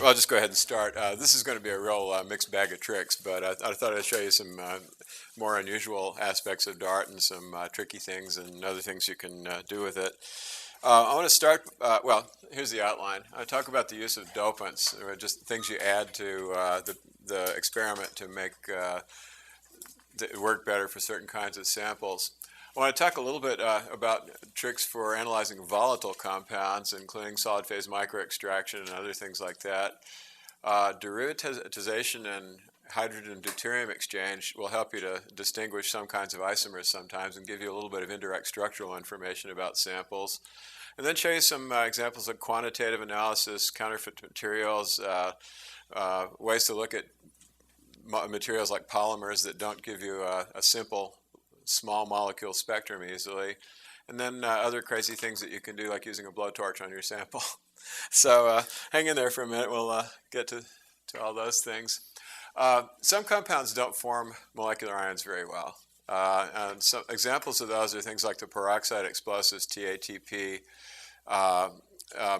well, I'll just go ahead and start. This is going to be a real mixed bag of tricks, but I thought I'd show you some more unusual aspects of DART and some tricky things and other things you can do with it. I want to start, well, here's the outline. I talk about the use of dopants, or just things you add to the experiment to make it work better for certain kinds of samples. I want to talk a little bit about tricks for analyzing volatile compounds, including solid phase microextraction and other things like that. Derivatization and hydrogen deuterium exchange will help you to distinguish some kinds of isomers sometimes and give you a little bit of indirect structural information about samples. And then show you some examples of quantitative analysis, counterfeit materials, ways to look at materials like polymers that don't give you a simple small molecule spectrum easily, and then other crazy things that you can do, like using a blowtorch on your sample. So hang in there for a minute. We'll get to all those things. Some compounds don't form molecular ions very well. And some examples of those are things like the peroxide explosives, TATP.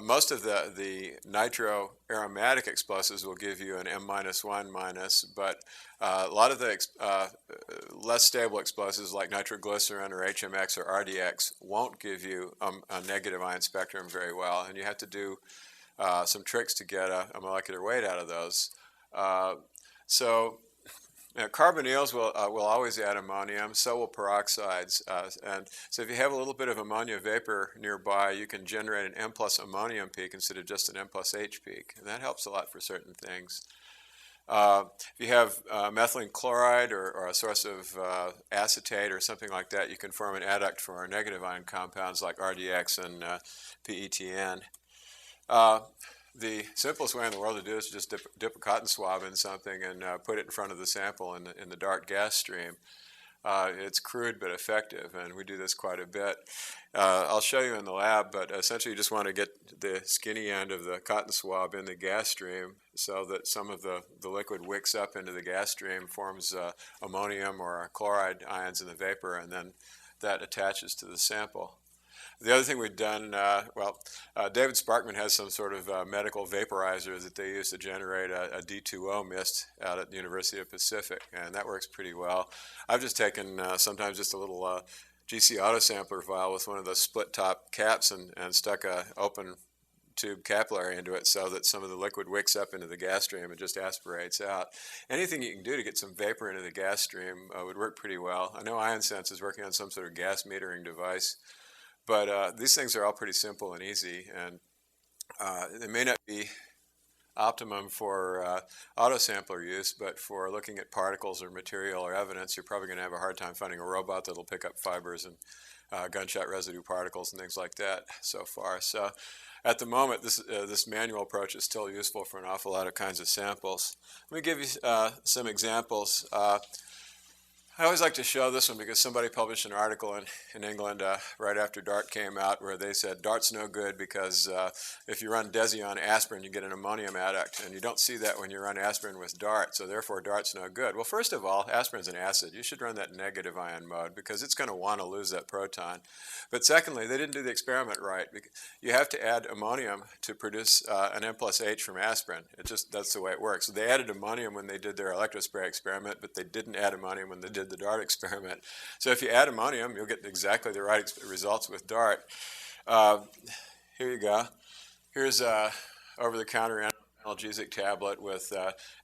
Most of the nitro-aromatic explosives will give you an M-1-, but a lot of the less stable explosives like nitroglycerin or HMX or RDX won't give you a negative ion spectrum very well, and you have to do some tricks to get a molecular weight out of those. Carbonyls will always add ammonium, so will peroxides. And so if you have a little bit of ammonia vapor nearby, you can generate an M plus ammonium peak instead of just an M plus H peak. And that helps a lot for certain things. If you have methylene chloride or a source of acetate or something like that, you can form an adduct for our negative ion compounds like RDX and PETN. The simplest way in the world to do this is just dip a cotton swab in something and put it in front of the sample in the DART gas stream. It's crude but effective, and we do this quite a bit. I'll show you in the lab, but essentially you just want to get the skinny end of the cotton swab in the gas stream so that some of the liquid wicks up into the gas stream, forms ammonium or chloride ions in the vapor, and then that attaches to the sample. The other thing we've done, David Sparkman has some sort of medical vaporizer that they use to generate a D2O mist out at the University of Pacific, and that works pretty well. I've just taken sometimes just a little GC autosampler vial with one of those split top caps and stuck a open tube capillary into it so that some of the liquid wicks up into the gas stream and just aspirates out. Anything you can do to get some vapor into the gas stream would work pretty well. I know IonSense is working on some sort of gas metering device. But these things are all pretty simple and easy, and they may not be optimum for autosampler use, but for looking at particles or material or evidence, you're probably going to have a hard time finding a robot that'll pick up fibers and gunshot residue particles and things like that so far. So at the moment, this manual approach is still useful for an awful lot of kinds of samples. Let me give you some examples. I always like to show this one because somebody published an article in England right after DART came out where they said DART's no good because if you run DESI on aspirin, you get an ammonium adduct, and you don't see that when you run aspirin with DART, so therefore DART's no good. Well, first of all, aspirin's an acid. You should run that negative ion mode because it's going to want to lose that proton. But secondly, they didn't do the experiment right. You have to add ammonium to produce an M plus H from aspirin. That's the way it works. So they added ammonium when they did their electrospray experiment, but they didn't add ammonium when they did the DART experiment. So if you add ammonium, you'll get exactly the right results with DART. Here you go. Here's over-the-counter analgesic tablet with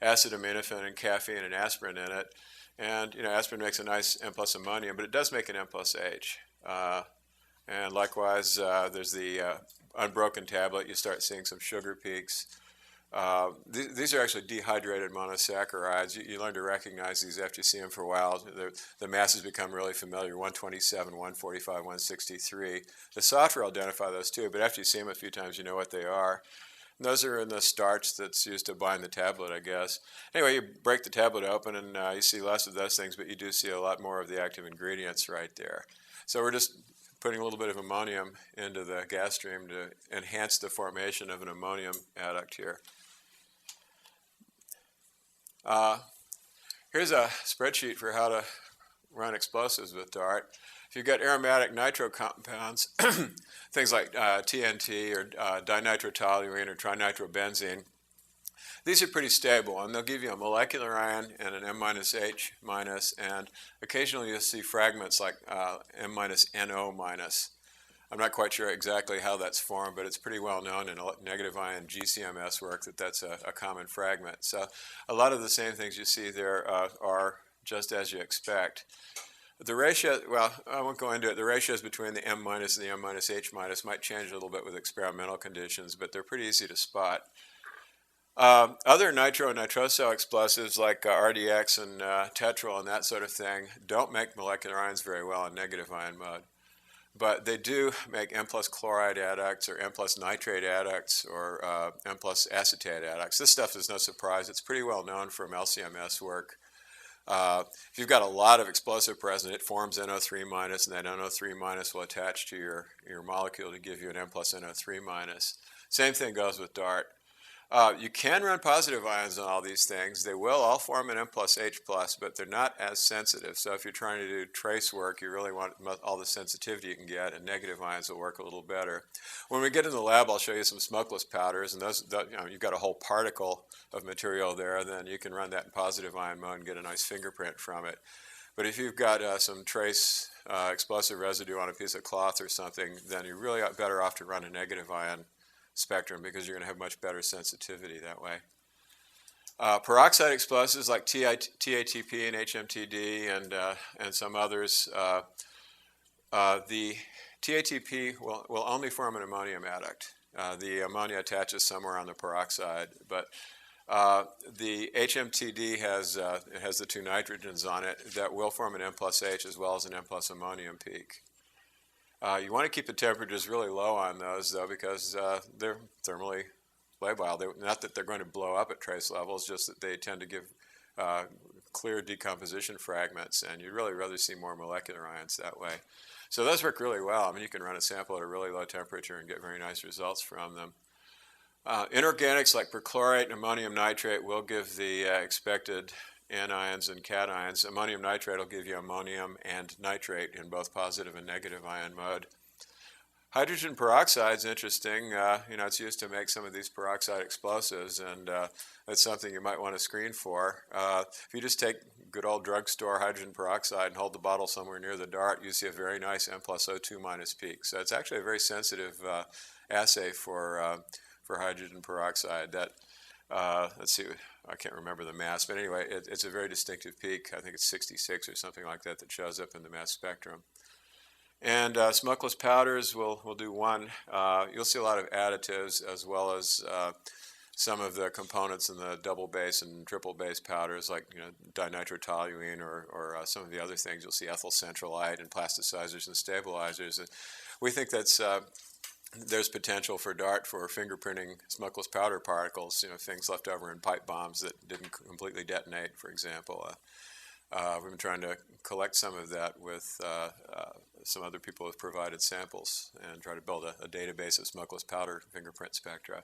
acetaminophen and caffeine and aspirin in it. And aspirin makes a nice M plus ammonium, but it does make an M plus H. And likewise, there's the Unbroken tablet. You start seeing some sugar peaks. These are actually dehydrated monosaccharides. You learn to recognize these after you see them for a while. The masses become really familiar, 127, 145, 163. The software will identify those too, but after you see them a few times, you know what they are. And those are in the starch that's used to bind the tablet, I guess. Anyway, you break the tablet open and you see less of those things, but you do see a lot more of the active ingredients right there. So we're just putting a little bit of ammonium into the gas stream to enhance the formation of an ammonium adduct here. Here's a spreadsheet for how to run explosives with DART. If you've got aromatic nitro compounds, things like TNT or dinitrotoluene or trinitrobenzene, These are pretty stable, and they'll give you a molecular ion and an M-H-, and occasionally you'll see fragments like M-NO-. I'm not quite sure exactly how that's formed, but it's pretty well known in negative ion GCMS work that that's a common fragment. So a lot of the same things you see there are just as you expect. The ratio, well, I won't go into it. The ratios between the M- and the M-H- might change a little bit with experimental conditions, but they're pretty easy to spot. Other nitro and nitroso explosives like RDX and tetrol and that sort of thing don't make molecular ions very well in negative ion mode. But they do make M+ chloride adducts or M+ nitrate adducts or M+ acetate adducts. This stuff is no surprise. It's pretty well known from LCMS work. If you've got a lot of explosive present, it forms NO3-, and that NO3- will attach to your molecule to give you an M+ NO3-. Same thing goes with DART. You can run positive ions on all these things. They will all form an M+, H+, but they're not as sensitive. So if you're trying to do trace work, you really want all the sensitivity you can get, and negative ions will work a little better. When we get in the lab, I'll show you some smokeless powders, and those you've got a whole particle of material there. Then you can run that in positive ion mode and get a nice fingerprint from it. But if you've got some trace explosive residue on a piece of cloth or something, then you're really better off to run a negative ion spectrum because you're going to have much better sensitivity that way. Peroxide explosives like TATP and HMTD and some others, the TATP will only form an ammonium adduct. The ammonia attaches somewhere on the peroxide, but the HMTD has the two nitrogens on it that will form an M+ H as well as an M+ ammonium peak. You want to keep the temperatures really low on those, though, because they're thermally labile. Not that they're going to blow up at trace levels, just that they tend to give clear decomposition fragments, and you'd really rather see more molecular ions that way. So those work really well. I mean, you can run a sample at a really low temperature and get very nice results from them. Inorganics like perchlorate and ammonium nitrate will give the expected anions and cations. Ammonium nitrate will give you ammonium and nitrate in both positive and negative ion mode. Hydrogen peroxide is interesting. It's used to make some of these peroxide explosives, and that's something you might want to screen for. If you just take good old drugstore hydrogen peroxide and hold the bottle somewhere near the DART, you see a very nice M+ O2- peak. So it's actually a very sensitive assay for hydrogen peroxide. That let's see, I can't remember the mass, but anyway, it's a very distinctive peak. I think it's 66 or something like that that shows up in the mass spectrum. And smokeless powders will do one. You'll see a lot of additives as well as some of the components in the double base and triple base powders, like dinitrotoluene or some of the other things. You'll see ethyl centralite and plasticizers and stabilizers. We think that's there's potential for DART for fingerprinting smokeless powder particles, things left over in pipe bombs that didn't completely detonate, for example. We've been trying to collect some of that with some other people who have provided samples and try to build a database of smokeless powder fingerprint spectra.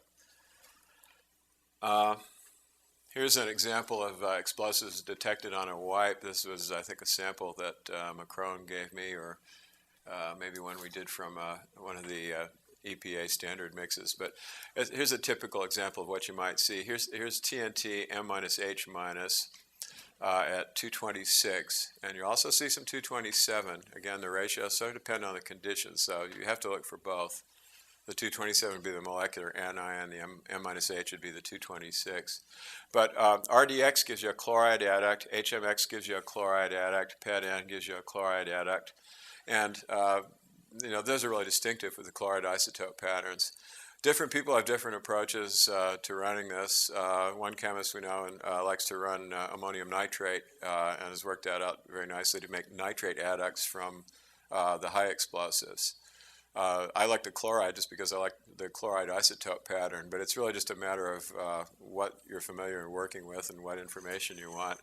Here's an example of explosives detected on a wipe. This was, I think, a sample that Macron gave me, or maybe one we did from one of the EPA standard mixes. But here's a typical example of what you might see. Here's TNT M-H- at 226, and you also see some 227. Again, the ratios sort of depend on the conditions, so you have to look for both. The 227 would be the molecular anion, the M-H would be the 226. But RDX gives you a chloride adduct, HMX gives you a chloride adduct, PET-N gives you a chloride adduct, and those are really distinctive with the chloride isotope patterns. Different people have different approaches to running this. One chemist we know likes to run ammonium nitrate and has worked that out very nicely to make nitrate adducts from the high explosives. I like the chloride just because I like the chloride isotope pattern, but it's really just a matter of what you're familiar and working with and what information you want.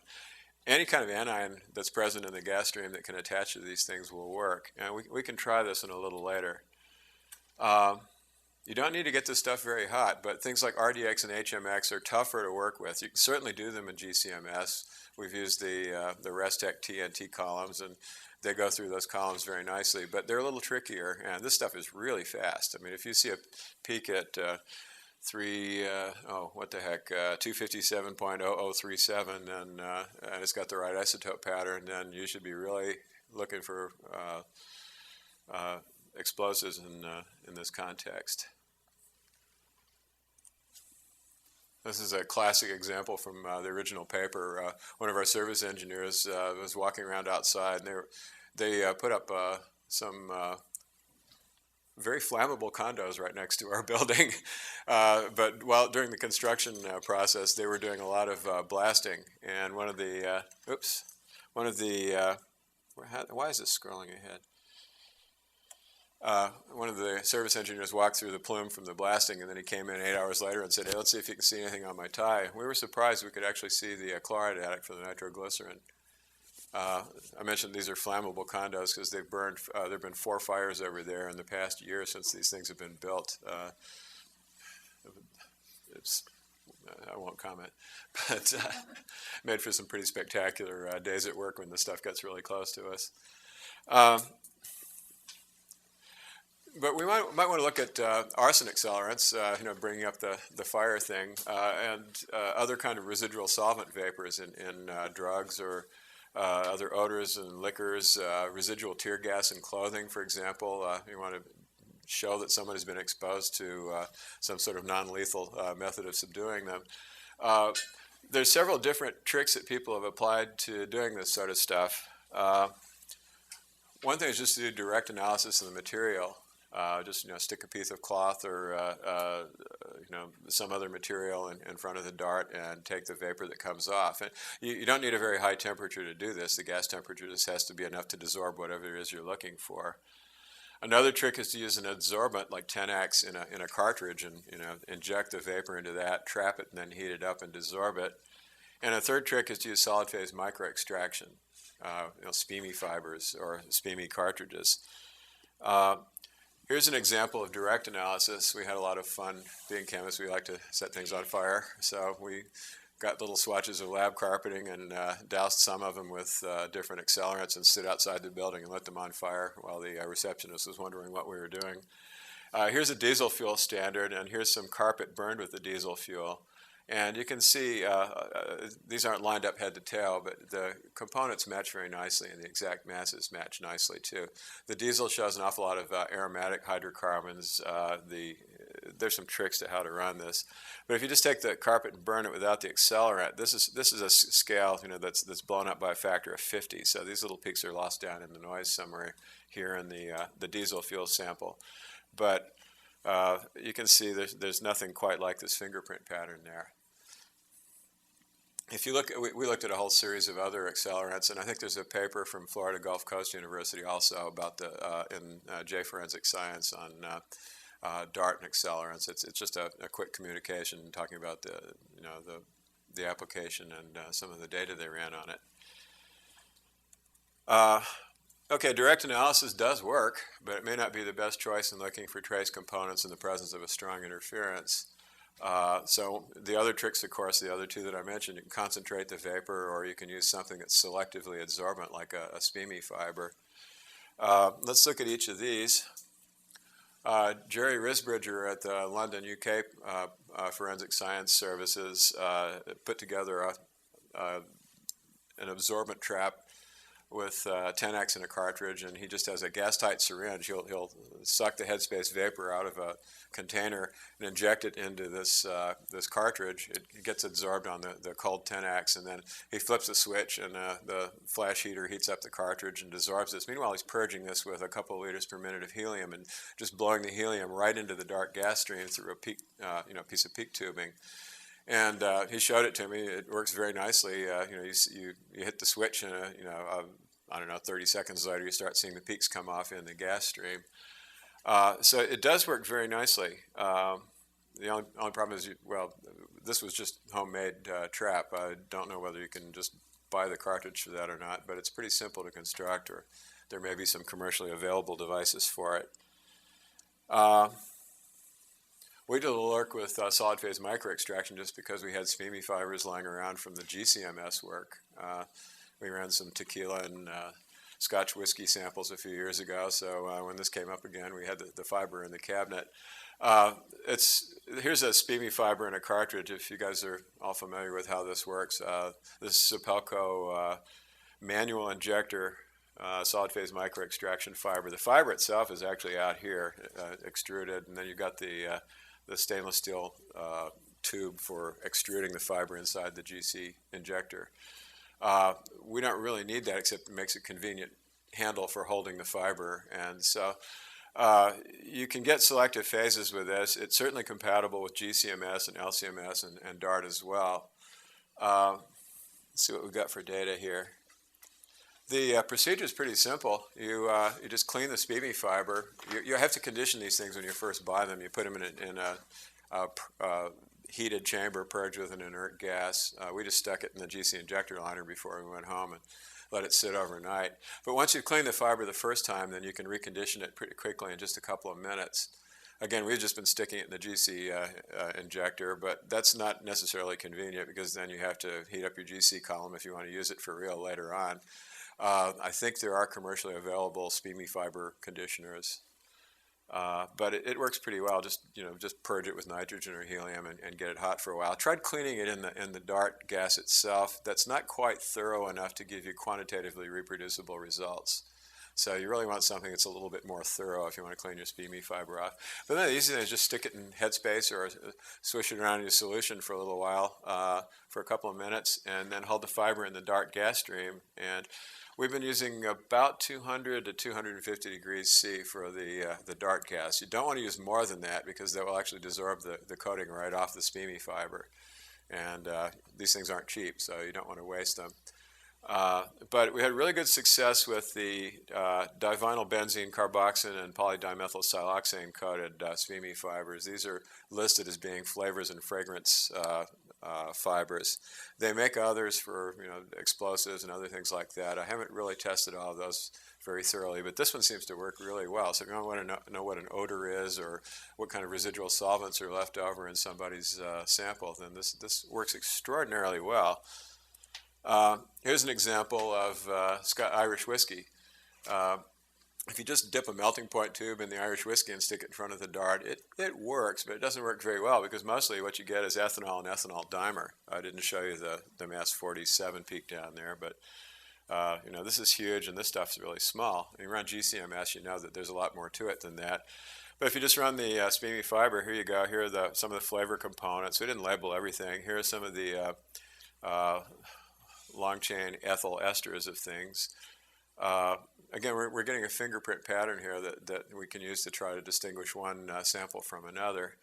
Any kind of anion that's present in the gas stream that can attach to these things will work. And we can try this in a little later. You don't need to get this stuff very hot, but things like RDX and HMX are tougher to work with. You can certainly do them in GCMS. We've used the Restec TNT columns, and they go through those columns very nicely, but they're a little trickier, and this stuff is really fast. I mean, if you see a peak at 257.0037, and it's got the right isotope pattern, then you should be really looking for explosives in this context. This is a classic example from the original paper. One of our service engineers was walking around outside, and they put up some very flammable condos right next to our building. But during the construction process, they were doing a lot of blasting, and why is this scrolling ahead? One of the service engineers walked through the plume from the blasting, and then he came in 8 hours later and said, "Hey, let's see if you can see anything on my tie." We were surprised we could actually see the chloride addict for the nitroglycerin. I mentioned these are flammable condos because they've burned. There have been 4 fires over there in the past year since these things have been built. I won't comment, but made for some pretty spectacular days at work when the stuff gets really close to us. But we might want to look at arson accelerants, bringing up the fire thing, and other kind of residual solvent vapors in drugs or other odors and liquors, residual tear gas in clothing, for example. You want to show that someone has been exposed to some sort of non-lethal method of subduing them. There's several different tricks that people have applied to doing this sort of stuff. One thing is just to do direct analysis of the material. Just stick a piece of cloth or some other material in front of the dart and take the vapor that comes off. And you don't need a very high temperature to do this. The gas temperature just has to be enough to desorb whatever it is you're looking for. Another trick is to use an adsorbent like 10X in a cartridge and inject the vapor into that, trap it, and then heat it up and desorb it. And a third trick is to use solid phase microextraction, SPME fibers or SPME cartridges. Here's an example of direct analysis. We had a lot of fun being chemists. We like to set things on fire. So we got little swatches of lab carpeting and doused some of them with different accelerants and stood outside the building and lit them on fire while the receptionist was wondering what we were doing. Here's a diesel fuel standard, and here's some carpet burned with the diesel fuel. And you can see these aren't lined up head to tail, but the components match very nicely, and the exact masses match nicely too. The diesel shows an awful lot of aromatic hydrocarbons. There's some tricks to how to run this, but if you just take the carpet and burn it without the accelerant, this is a scale that's blown up by a factor of 50. So these little peaks are lost down in the noise somewhere here in the diesel fuel sample, but you can see there's nothing quite like this fingerprint pattern there. If you look, we looked at a whole series of other accelerants, and I think there's a paper from Florida Gulf Coast University also about in J Forensic Science on DART and accelerants. It's just a quick communication talking about the application and some of the data they ran on it. Okay, direct analysis does work, but it may not be the best choice in looking for trace components in the presence of a strong interference. So the other tricks, of course, the other two that I mentioned, you can concentrate the vapor, or you can use something that's selectively adsorbent like a SPME fiber. Let's look at each of these. Jerry Risbridger at the London, UK Forensic Science Services put together an absorbent trap with 10X in a cartridge, and he just has a gas-tight syringe. He'll suck the headspace vapor out of a container and inject it into this cartridge. It gets absorbed on the cold 10X, and then he flips a switch, and the flash heater heats up the cartridge and desorbs this. Meanwhile, he's purging this with a couple of liters per minute of helium and just blowing the helium right into the dark gas stream through a piece of PEEK tubing. And he showed it to me. It works very nicely. You hit the switch, and I don't know, 30 seconds later, you start seeing the peaks come off in the gas stream. So it does work very nicely. The only problem is, this was just homemade trap. I don't know whether you can just buy the cartridge for that or not, but it's pretty simple to construct, or there may be some commercially available devices for it. We did a little work with solid phase microextraction just because we had SPME fibers lying around from the GCMS work. We ran some tequila and Scotch whiskey samples a few years ago, so when this came up again, we had the fiber in the cabinet. Here's a SPME fiber in a cartridge, if you guys are all familiar with how this works. This is a Pelco manual injector solid phase micro extraction fiber. The fiber itself is actually out here, extruded, and then you've got the stainless steel tube for extruding the fiber inside the GC injector. We don't really need that, except it makes a convenient handle for holding the fiber, and so you can get selective phases with this. It's certainly compatible with GCMS and LCMS and DART as well. Let's see what we've got for data here. The procedure is pretty simple. You just clean the SPME fiber. You have to condition these things when you first buy them. You put them in a heated chamber, purged with an inert gas. We just stuck it in the GC injector liner before we went home and let it sit overnight. But once you've cleaned the fiber the first time, then you can recondition it pretty quickly in just a couple of minutes. Again, we've just been sticking it in the GC injector, but that's not necessarily convenient because then you have to heat up your GC column if you want to use it for real later on. I think there are commercially available SPME fiber conditioners, but it works pretty well. Just purge it with nitrogen or helium and get it hot for a while. I tried cleaning it in the DART gas itself. That's not quite thorough enough to give you quantitatively reproducible results. So you really want something that's a little bit more thorough if you want to clean your SPME fiber off. But then the easy thing is just stick it in headspace or swish it around in your solution for a little while, for a couple of minutes, and then hold the fiber in the DART gas stream. And we've been using about 200 to 250 degrees C for the DART gas. You don't want to use more than that because that will actually desorb the coating right off the SPME fiber. And these things aren't cheap, so you don't want to waste them. But we had really good success with the divinyl benzene carboxane and polydimethyl siloxane coated SPME fibers. These are listed as being flavors and fragrance fibers. They make others for explosives and other things like that. I haven't really tested all of those very thoroughly, but this one seems to work really well. So if you want to know what an odor is or what kind of residual solvents are left over in somebody's sample, then this works extraordinarily well. Here's an example of Irish whiskey. If you just dip a melting point tube in the Irish whiskey and stick it in front of the DART, it works, but it doesn't work very well because mostly what you get is ethanol and ethanol dimer. I didn't show you the mass 47 peak down there, but this is huge and this stuff's really small. When you run GCMS, you know that there's a lot more to it than that. But if you just run the SPME fiber, here you go. Here are some of the flavor components. We didn't label everything. Here are some of the long-chain ethyl esters of things. Again, we're getting a fingerprint pattern here that we can use to try to distinguish one sample from another.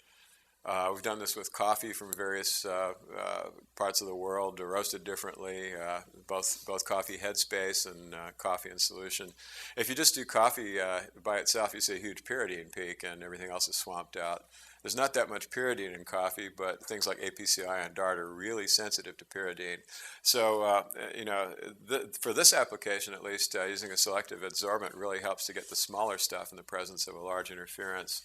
We've done this with coffee from various parts of the world, roasted differently, both coffee headspace and coffee in solution. If you just do coffee by itself, you see a huge pyridine peak and everything else is swamped out. There's not that much pyridine in coffee, but things like APCI and DART are really sensitive to pyridine. So, for this application at least, using a selective adsorbent really helps to get the smaller stuff in the presence of a large interference.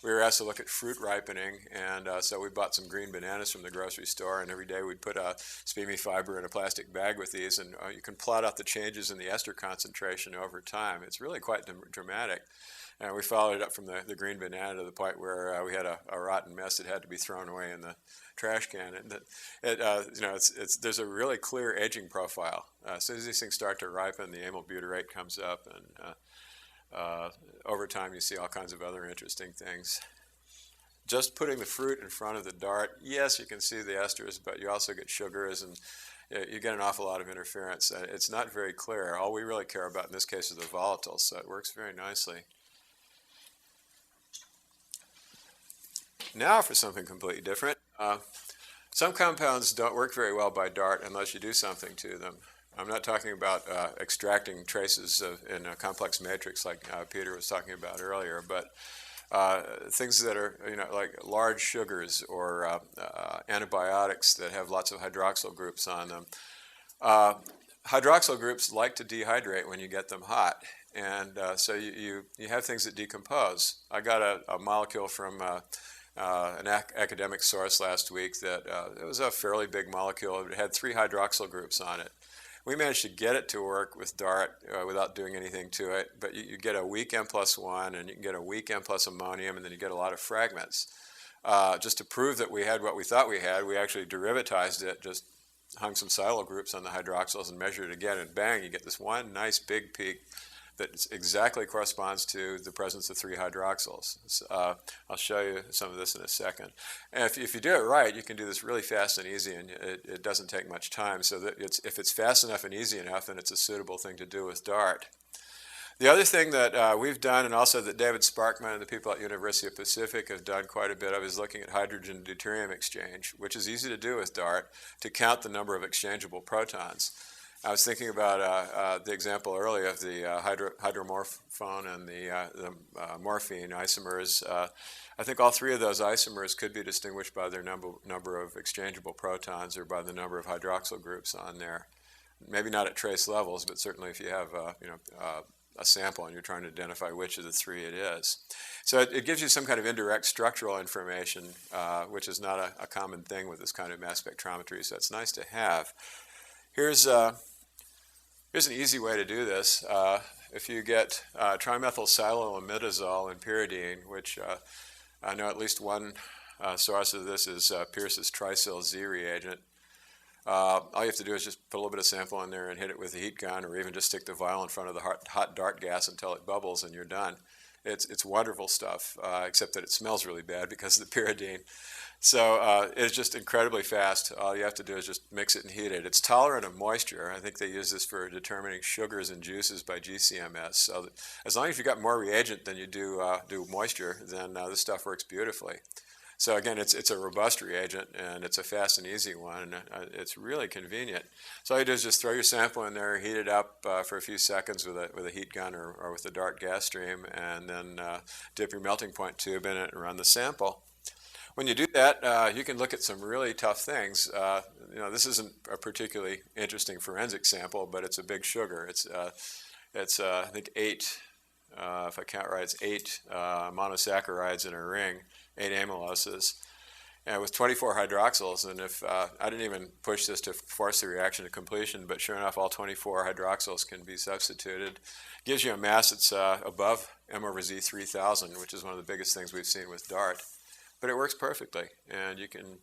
We were asked to look at fruit ripening, and so we bought some green bananas from the grocery store, and every day we'd put a SPME fiber in a plastic bag with these, and you can plot out the changes in the ester concentration over time. It's really quite dramatic. And we followed it up from the green banana to the point where we had a rotten mess that had to be thrown away in the trash can. And there's a really clear aging profile. As soon as these things start to ripen, the amyl butyrate comes up, and over time you see all kinds of other interesting things. Just putting the fruit in front of the DART, yes, you can see the esters, but you also get sugars, and you get an awful lot of interference. It's not very clear. All we really care about in this case is the volatiles, so it works very nicely. Now for something completely different. Some compounds don't work very well by DART unless you do something to them. I'm not talking about extracting traces in a complex matrix like Peter was talking about earlier, but things that are like large sugars or antibiotics that have lots of hydroxyl groups on them. Hydroxyl groups like to dehydrate when you get them hot, and so you have things that decompose. I got a molecule from an academic source last week that it was a fairly big molecule. It had 3 hydroxyl groups on it. We managed to get it to work with DART without doing anything to it, but you get a weak N+1, and you can get a weak N plus ammonium, and then you get a lot of fragments. Just to prove that we had what we thought we had, we actually derivatized it, just hung some silyl groups on the hydroxyls and measured it again, and bang, you get this one nice big peak that exactly corresponds to the presence of 3 hydroxyls. I'll show you some of this in a second. And if you do it right, you can do this really fast and easy, and it doesn't take much time. So that if it's fast enough and easy enough, then it's a suitable thing to do with DART. The other thing that we've done, and also that David Sparkman and the people at University of Pacific have done quite a bit of, is looking at hydrogen deuterium exchange, which is easy to do with DART, to count the number of exchangeable protons. I was thinking about the example earlier of the hydromorphone and the morphine isomers. I think all 3 of those isomers could be distinguished by their number of exchangeable protons or by the number of hydroxyl groups on there. Maybe not at trace levels, but certainly if you have a sample and you're trying to identify which of the 3 it is. So it gives you some kind of indirect structural information, which is not a common thing with this kind of mass spectrometry, so it's nice to have. Here's an easy way to do this. If you get trimethylsilylamidazole and pyridine, which I know at least one source of this is Pierce's Trisil Z reagent. All you have to do is just put a little bit of sample in there and hit it with a heat gun, or even just stick the vial in front of the hot DART gas until it bubbles and you're done. It's wonderful stuff, except that it smells really bad because of the pyridine. So it's just incredibly fast. All you have to do is just mix it and heat it. It's tolerant of moisture. I think they use this for determining sugars and juices by GCMS. So as long as you've got more reagent than you do moisture, then this stuff works beautifully. So again, it's a robust reagent, and it's a fast and easy one, and it's really convenient. So all you do is just throw your sample in there, heat it up for a few seconds with a heat gun or with a DART gas stream, and then dip your melting point tube in it and run the sample. When you do that, you can look at some really tough things. This isn't a particularly interesting forensic sample, but it's a big sugar. It's I think 8, if I count right, it's 8 monosaccharides in a ring, 8 amyloses, and with 24 hydroxyls. And if I didn't even push this to force the reaction to completion, but sure enough, all 24 hydroxyls can be substituted. Gives you a mass that's above M/Z 3000, which is one of the biggest things we've seen with DART. But it works perfectly, and you can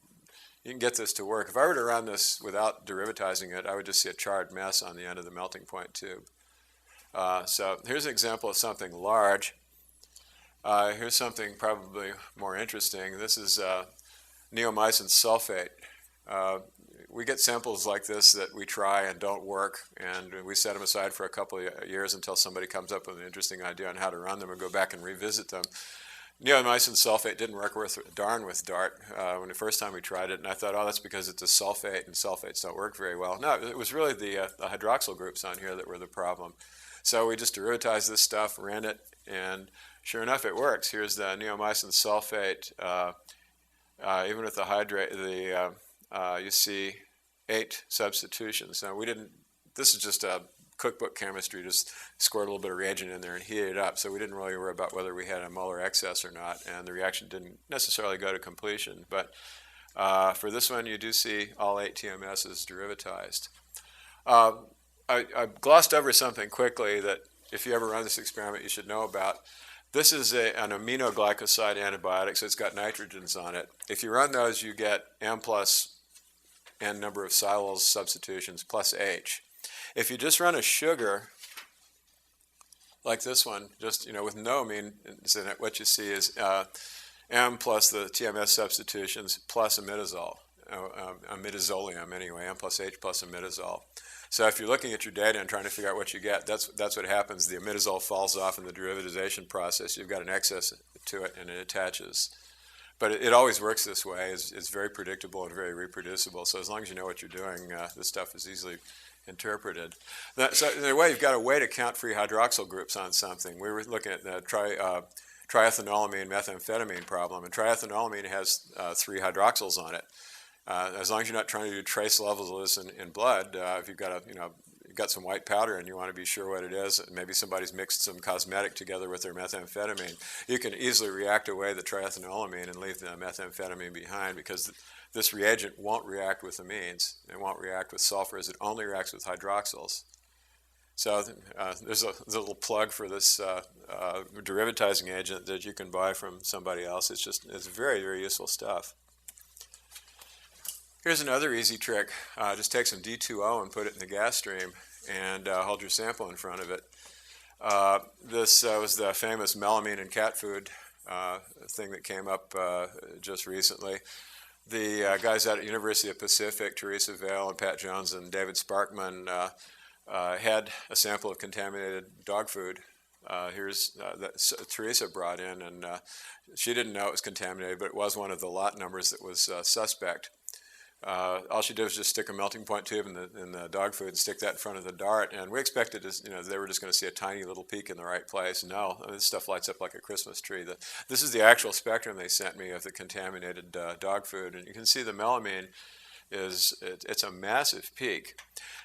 get this to work. If I were to run this without derivatizing it, I would just see a charred mess on the end of the melting point tube. So here's an example of something large. Here's something probably more interesting. This is neomycin sulfate. We get samples like this that we try and don't work, and we set them aside for a couple of years until somebody comes up with an interesting idea on how to run them and go back and revisit them. Neomycin sulfate didn't work worth a darn with DART when the first time we tried it, and I thought, oh, that's because it's a sulfate, and sulfates don't work very well. No, it was really the hydroxyl groups on here that were the problem. So we just derivatized this stuff, ran it, and sure enough, it works. Here's the neomycin sulfate. Even with the hydrate, you see 8 substitutions. Now we didn't. This is just a cookbook chemistry, just squirt a little bit of reagent in there and heat it up. So we didn't really worry about whether we had a molar excess or not, and the reaction didn't necessarily go to completion. But for this one, you do see all 8 TMSs derivatized. I glossed over something quickly that if you ever run this experiment, you should know about. This is an aminoglycoside antibiotic, so it's got nitrogens on it. If you run those, you get M plus N number of silyl substitutions plus H. If you just run a sugar like this one, just with no amines in it, what you see is M plus the TMS substitutions plus imidazole, imidazolium anyway, M plus H plus imidazole. So if you're looking at your data and trying to figure out what you get, that's what happens. The imidazole falls off in the derivatization process. You've got an excess to it, and it attaches. But it always works this way. It's very predictable and very reproducible. So as long as you know what you're doing, this stuff is easily interpreted. So in a way, you've got a way to count free hydroxyl groups on something. We were looking at the triethanolamine methamphetamine problem, and triethanolamine has 3 hydroxyls on it. As long as you're not trying to do trace levels of this in blood, if you've got got some white powder and you want to be sure what it is, maybe somebody's mixed some cosmetic together with their methamphetamine, you can easily react away the triethanolamine and leave the methamphetamine behind, because this reagent won't react with amines. It won't react with sulfurs. It only reacts with hydroxyls. So there's a little plug for this derivatizing agent that you can buy from somebody else. It's very, very useful stuff. Here's another easy trick. Just take some D2O and put it in the gas stream and hold your sample in front of it. This was the famous melamine in cat food thing that came up just recently. The guys out at University of Pacific, Teresa Vale and Pat Jones and David Sparkman, had a sample of contaminated dog food. That Teresa brought in, and she didn't know it was contaminated, but it was one of the lot numbers that was suspect. All she did was just stick a melting point tube in the dog food and stick that in front of the dart, and we expected they were just going to see a tiny little peak in the right place. No, this stuff lights up like a Christmas tree. This is the actual spectrum they sent me of the contaminated dog food, and you can see the melamine it's a massive peak.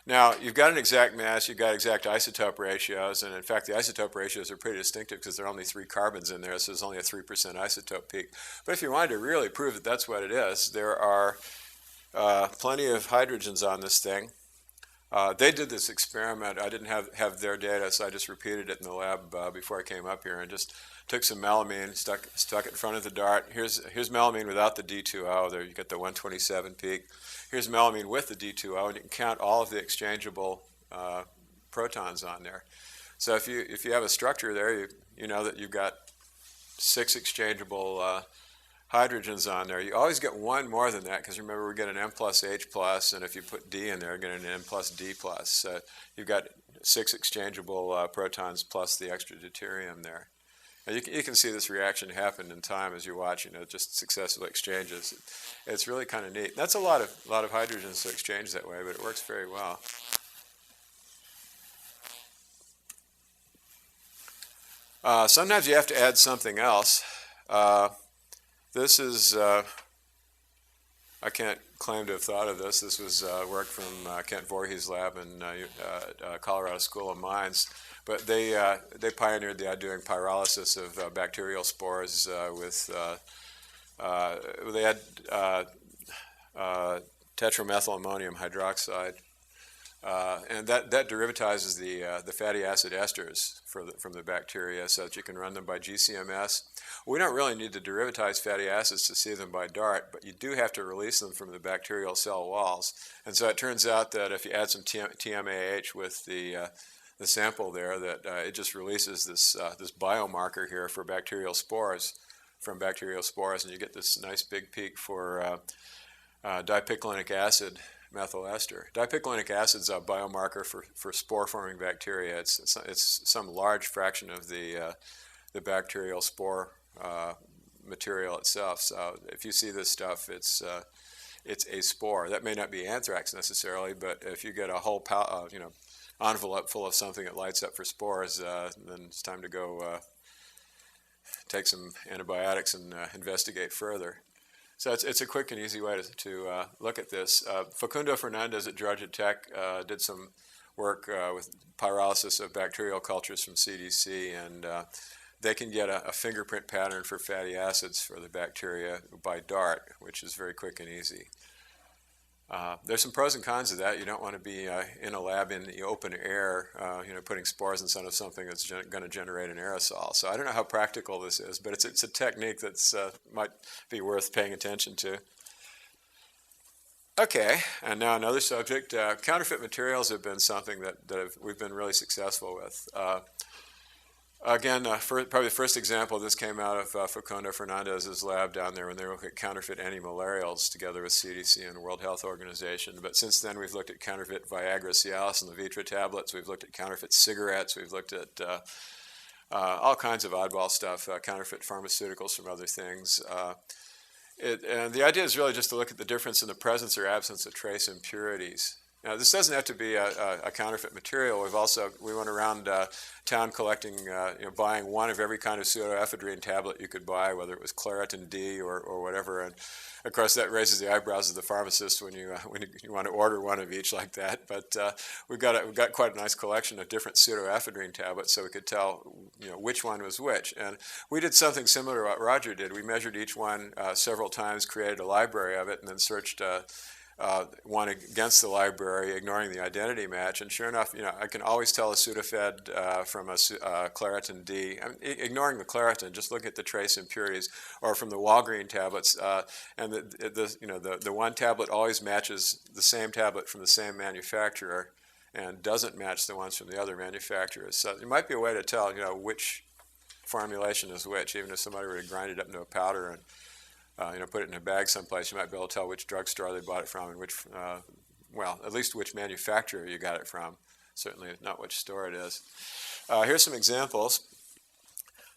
Now, you've got an exact mass, you've got exact isotope ratios, and in fact the isotope ratios are pretty distinctive because there are only 3 carbons in there, so there's only a 3% isotope peak. But if you wanted to really prove that that's what it is, there are plenty of hydrogens on this thing. They did this experiment. I didn't have their data, so I just repeated it in the lab before I came up here, and just took some melamine, stuck it in front of the dart. Here's melamine without the D2O. There you get the 127 peak. Here's melamine with the D2O, and you can count all of the exchangeable protons on there. So if you have a structure there, you know that you've got 6 exchangeable hydrogens on there. You always get one more than that, because remember we get an M plus H plus, and if you put D in there, you get an M plus D plus. So you've got 6 exchangeable protons plus the extra deuterium there. And you can see this reaction happen in time as you're watching it, just successive exchanges. It's really kind of neat. That's a lot of hydrogens to exchange that way, but it works very well. Sometimes you have to add something else. This is, I can't claim to have thought of this. This was work from Kent Voorhees' lab in Colorado School of Mines. But they pioneered the doing pyrolysis of bacterial spores with, they had tetramethylammonium hydroxide. And that derivatizes the fatty acid esters from the bacteria so that you can run them by GCMS. We don't really need to derivatize fatty acids to see them by DART, but you do have to release them from the bacterial cell walls. And so it turns out that if you add some TMAH with the sample there, that it just releases this biomarker here for bacterial spores, from bacterial spores, and you get this nice big peak for dipicolinic acid methyl ester. Dipicolinic acid is a biomarker for spore-forming bacteria. It's some large fraction of the bacterial spore material itself. So if you see this stuff, it's a spore. That may not be anthrax necessarily, but if you get a whole envelope full of something that lights up for spores, then it's time to go take some antibiotics and investigate further. So it's a quick and easy way to look at this. Facundo Fernandez at Georgia Tech did some work with pyrolysis of bacterial cultures from CDC, and they can get a fingerprint pattern for fatty acids for the bacteria by DART, which is very quick and easy. There's some pros and cons of that. You don't want to be in a lab in the open air, putting spores inside of something that's going to generate an aerosol. So I don't know how practical this is, but it's a technique that's might be worth paying attention to. Okay, and now another subject. Counterfeit materials have been something that we've been really successful with. Again, probably the first example of this came out of Facundo Fernandez's lab down there when they were looking at counterfeit antimalarials together with CDC and the World Health Organization. But since then, we've looked at counterfeit Viagra, Cialis, and Levitra tablets. We've looked at counterfeit cigarettes. We've looked at all kinds of oddball stuff, counterfeit pharmaceuticals from other things. And the idea is really just to look at the difference in the presence or absence of trace impurities. Now, this doesn't have to be a counterfeit material. We went around town collecting, buying one of every kind of pseudoephedrine tablet you could buy, whether it was Claritin D or whatever. And of course, that raises the eyebrows of the pharmacist when you want to order one of each like that. But we've got quite a nice collection of different pseudoephedrine tablets, so we could tell which one was which. And we did something similar to what Roger did. We measured each one several times, created a library of it, and then searched one against the library, ignoring the identity match. And sure enough, I can always tell a Sudafed from a Claritin D. Ignoring the Claritin, just look at the trace impurities, or from the Walgreen tablets. And the one tablet always matches the same tablet from the same manufacturer, and doesn't match the ones from the other manufacturers. So it might be a way to tell, which formulation is which, even if somebody were to grind it up into a powder and put it in a bag someplace, you might be able to tell which drugstore they bought it from and which, at least which manufacturer you got it from. Certainly not which store it is. Here's some examples.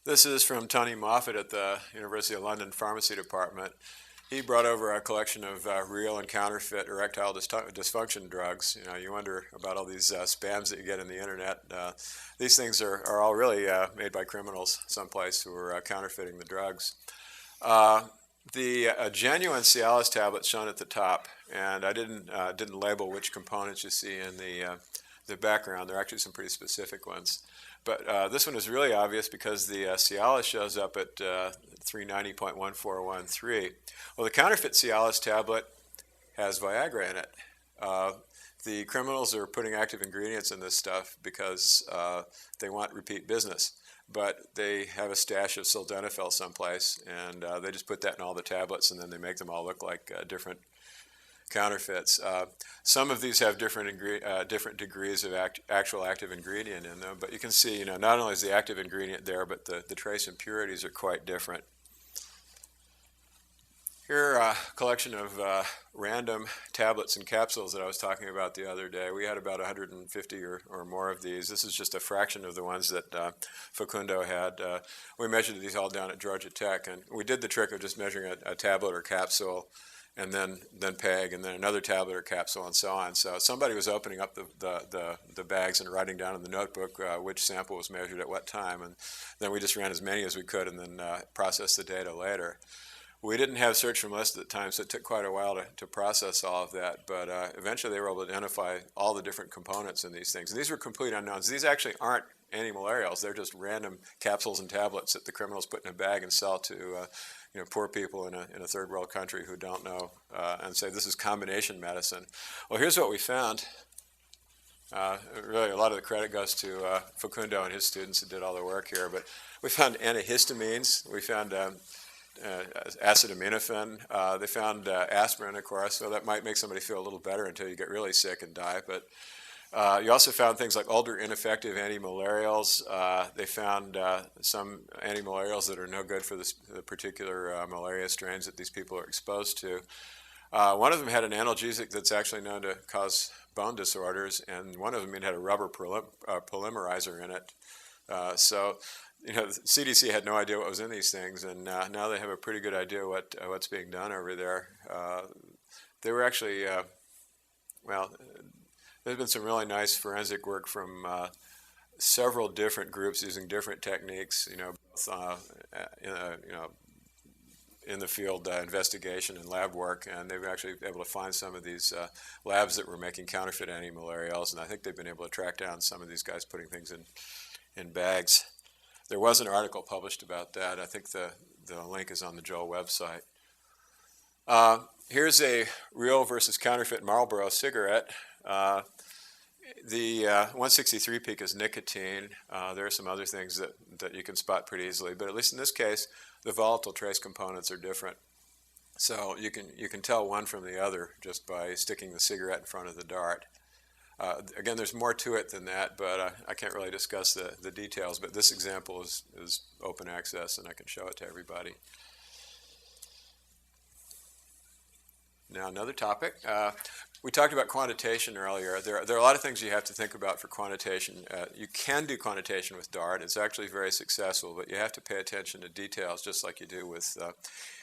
This is from Tony Moffat at the University of London Pharmacy Department. He brought over a collection of real and counterfeit erectile dysfunction drugs. You wonder about all these spams that you get on the internet. These things are all really made by criminals someplace who are counterfeiting the drugs. The genuine Cialis tablet shown at the top, and I didn't label which components you see in the background. There are actually some pretty specific ones. But this one is really obvious because the Cialis shows up at 390.1413. Well, the counterfeit Cialis tablet has Viagra in it. The criminals are putting active ingredients in this stuff because they want repeat business. But they have a stash of sildenafil someplace, and they just put that in all the tablets, and then they make them all look like different counterfeits. Some of these have different degrees of actual active ingredient in them, but you can see, not only is the active ingredient there, but the trace impurities are quite different. Here are a collection of random tablets and capsules that I was talking about the other day. We had about 150 or more of these. This is just a fraction of the ones that Facundo had. We measured these all down at Georgia Tech, and we did the trick of just measuring a tablet or capsule, and then peg, and then another tablet or capsule, and so on. So somebody was opening up the bags and writing down in the notebook which sample was measured at what time, and then we just ran as many as we could and then processed the data later. We didn't have search from list at the time, so it took quite a while to process all of that, but eventually they were able to identify all the different components in these things. And these were complete unknowns. These actually aren't antimalarials. They're just random capsules and tablets that the criminals put in a bag and sell to poor people in a third world country who don't know, and say this is combination medicine. Well, here's what we found. Really, a lot of the credit goes to Facundo and his students who did all the work here, but we found antihistamines. We found acetaminophen. They found aspirin, of course, so that might make somebody feel a little better until you get really sick and die. But you also found things like older ineffective antimalarials. They found some antimalarials that are no good for the particular malaria strains that these people are exposed to. One of them had an analgesic that's actually known to cause bone disorders, and one of them had a rubber polymerizer in it. So the CDC had no idea what was in these things, and now they have a pretty good idea what's being done over there. They were actually, there's been some really nice forensic work from several different groups using different techniques, in the field investigation and lab work, and they've actually been able to find some of these labs that were making counterfeit antimalarials, and I think they've been able to track down some of these guys putting things in bags. There was an article published about that. I think the link is on the Joel website. Here's a real versus counterfeit Marlboro cigarette. The 163 peak is nicotine. There are some other things that you can spot pretty easily, but at least in this case, the volatile trace components are different. So you can tell one from the other just by sticking the cigarette in front of the dart. Again, there's more to it than that, but I can't really discuss the details. But this example is open access, and I can show it to everybody. Now, another topic. We talked about quantitation earlier. There are a lot of things you have to think about for quantitation. You can do quantitation with DART. It's actually very successful, but you have to pay attention to details just like you do with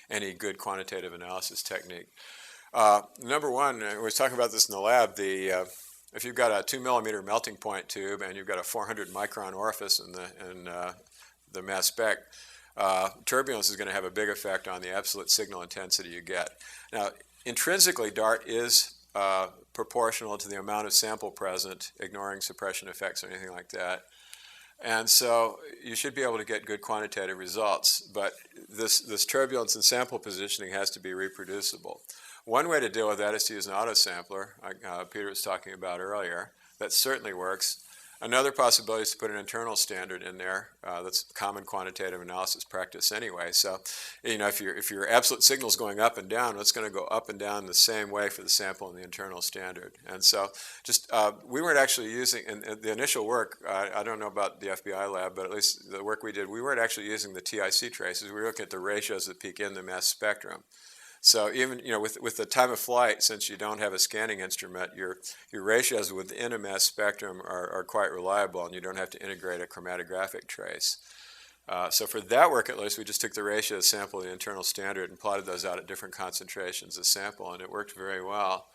any good quantitative analysis technique. Number one, we was talking about this in the lab, if you've got a 2 millimeter melting point tube and you've got a 400 micron orifice in the mass spec, turbulence is going to have a big effect on the absolute signal intensity you get. Now, intrinsically, DART is proportional to the amount of sample present, ignoring suppression effects or anything like that. And so you should be able to get good quantitative results, but this turbulence and sample positioning has to be reproducible. One way to deal with that is to use an autosampler, like Peter was talking about earlier. That certainly works. Another possibility is to put an internal standard in there. That's common quantitative analysis practice anyway. So, if your absolute signal is going up and down, it's going to go up and down the same way for the sample and the internal standard. And so, we weren't actually using in the initial work. I don't know about the FBI lab, but at least the work we did, we weren't actually using the TIC traces. We were looking at the ratios that peak in the mass spectrum. So even with the time of flight, since you don't have a scanning instrument, your ratios within a mass spectrum are quite reliable, and you don't have to integrate a chromatographic trace. So for that work, at least, we just took the ratio of sample to the internal standard and plotted those out at different concentrations of sample, and it worked very well.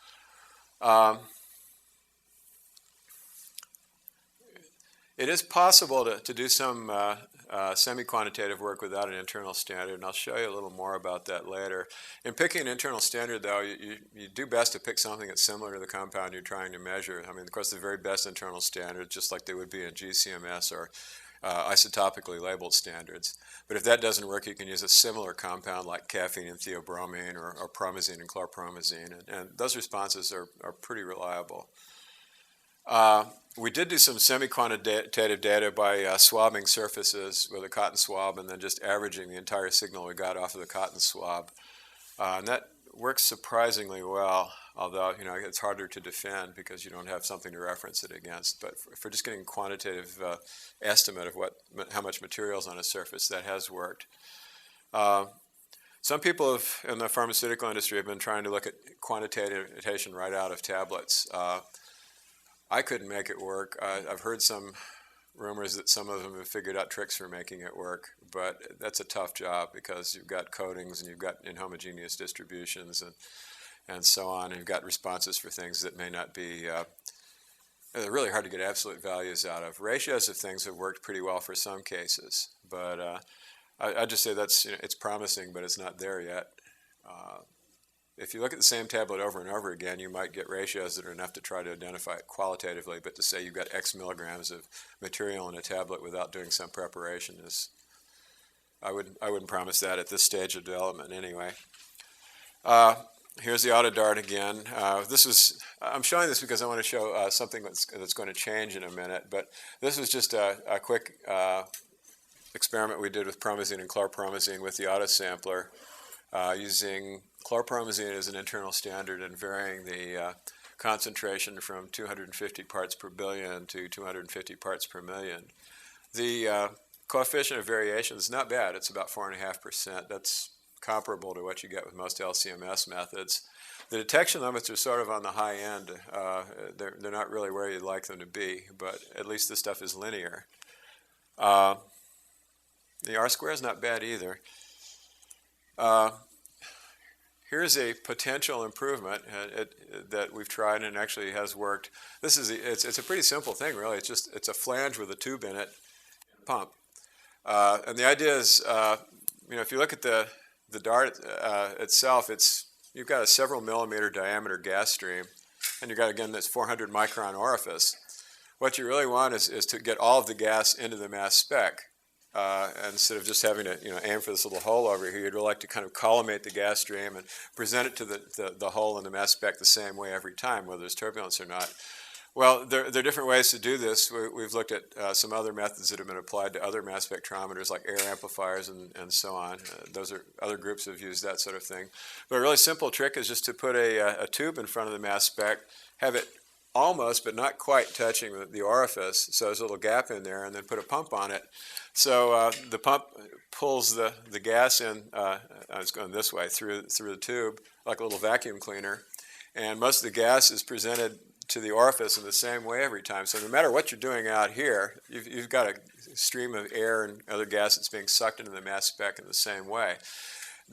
It is possible to do some semi-quantitative work without an internal standard, and I'll show you a little more about that later. In picking an internal standard, though, you do best to pick something that's similar to the compound you're trying to measure. I mean, of course, the very best internal standards, just like they would be in GCMS or isotopically labeled standards. But if that doesn't work, you can use a similar compound like caffeine and theobromine or promazine and chlorpromazine, and those responses are pretty reliable. We did do some semi-quantitative data by swabbing surfaces with a cotton swab and then just averaging the entire signal we got off of the cotton swab. And that works surprisingly well, although it's harder to defend because you don't have something to reference it against. But for just getting a quantitative estimate of how much material is on a surface, that has worked. Some people in the pharmaceutical industry have been trying to look at quantitation right out of tablets. I couldn't make it work. I've heard some rumors that some of them have figured out tricks for making it work, but that's a tough job because you've got coatings and you've got inhomogeneous distributions and so on, and you've got responses for things that may not be, they're really hard to get absolute values out of. Ratios of things have worked pretty well for some cases, but I'd just say it's promising, but it's not there yet. If you look at the same tablet over and over again, you might get ratios that are enough to try to identify it qualitatively, but to say you've got X milligrams of material in a tablet without doing some preparation I wouldn't promise that at this stage of development anyway. Here's the AutoDart again. I'm showing this because I want to show something that's going to change in a minute, but this was just a quick experiment we did with promazine and chlorpromazine with the autosampler, using chlorpromazine as an internal standard and varying the concentration from 250 parts per billion to 250 parts per million. The coefficient of variation is not bad. It's about 4.5%. That's comparable to what you get with most LCMS methods. The detection limits are sort of on the high end. They're not really where you'd like them to be, but at least this stuff is linear. The R-square is not bad either. Here's a potential improvement that we've tried and actually has worked. It's a pretty simple thing, really. It's a flange with a tube in it, and a pump. And the idea is, if you look at the DART itself, you've got a several millimeter diameter gas stream, and you've got, again, this 400 micron orifice. What you really want is to get all of the gas into the mass spec. Instead of just having to aim for this little hole over here, you'd really like to kind of collimate the gas stream and present it to the hole in the mass spec the same way every time, whether there's turbulence or not. Well, there are different ways to do this. We've looked at some other methods that have been applied to other mass spectrometers, like air amplifiers and so on. Other groups have used that sort of thing. But a really simple trick is just to put a tube in front of the mass spec, have it almost but not quite touching the orifice, so there's a little gap in there, and then put a pump on it. So the pump pulls the gas in, it's going this way, through the tube, like a little vacuum cleaner, and most of the gas is presented to the orifice in the same way every time. So no matter what you're doing out here, you've got a stream of air and other gas that's being sucked into the mass spec in the same way.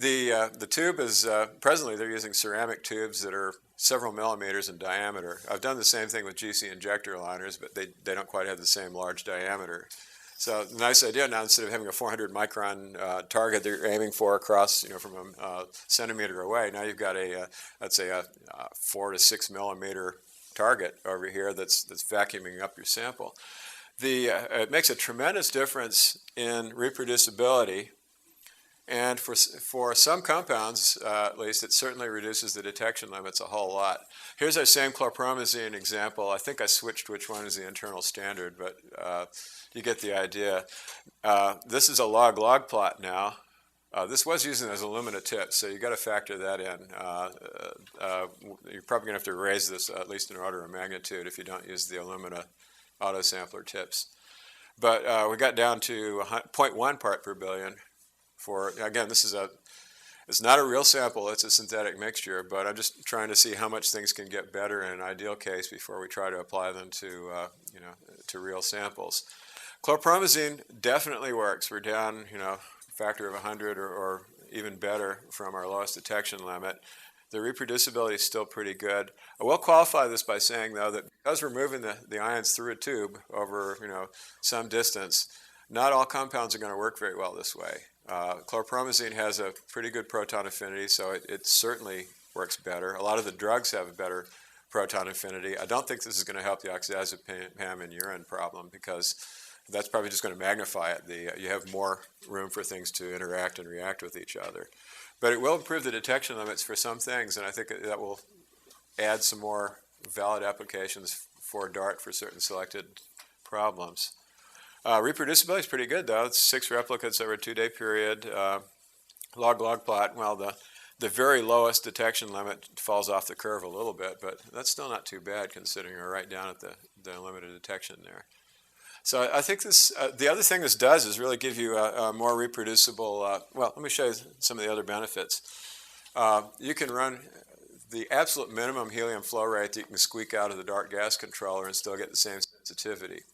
The tube is, presently they're using ceramic tubes that are several millimeters in diameter. I've done the same thing with GC injector liners, but they don't quite have the same large diameter. So the nice idea now, instead of having a 400 micron target that you're aiming for across, from a centimeter away, now you've got let's say a 4 to 6 millimeter target over here that's vacuuming up your sample. It makes a tremendous difference in reproducibility. And for some compounds, at least, it certainly reduces the detection limits a whole lot. Here's our same chlorpromazine example. I think I switched which one is the internal standard, but you get the idea. This is a log-log plot now. This was using as alumina tips, so you've got to factor that in. You're probably going to have to raise this at least an order of magnitude if you don't use the alumina autosampler tips. But we got down to 0.1 part per billion. Again, it's not a real sample, it's a synthetic mixture, but I'm just trying to see how much things can get better in an ideal case before we try to apply them to, to real samples. Chlorpromazine definitely works. We're down, a factor of 100 or even better from our lowest detection limit. The reproducibility is still pretty good. I will qualify this by saying, though, that because we're moving the ions through a tube over, some distance, not all compounds are going to work very well this way. Chlorpromazine has a pretty good proton affinity, so it certainly works better. A lot of the drugs have a better proton affinity. I don't think this is going to help the oxazepam in urine problem, because that's probably just going to magnify it. You have more room for things to interact and react with each other. But it will improve the detection limits for some things, and I think that will add some more valid applications for DART for certain selected problems. Reproducibility is pretty good, though. It's 6 replicates over a 2-day period. Log-log plot, well, the very lowest detection limit falls off the curve a little bit, but that's still not too bad considering we're right down at the limited detection there. So I think the other thing this does is really give you a more reproducible, well, let me show you some of the other benefits. You can run the absolute minimum helium flow rate that you can squeak out of the DART gas controller and still get the same sensitivity.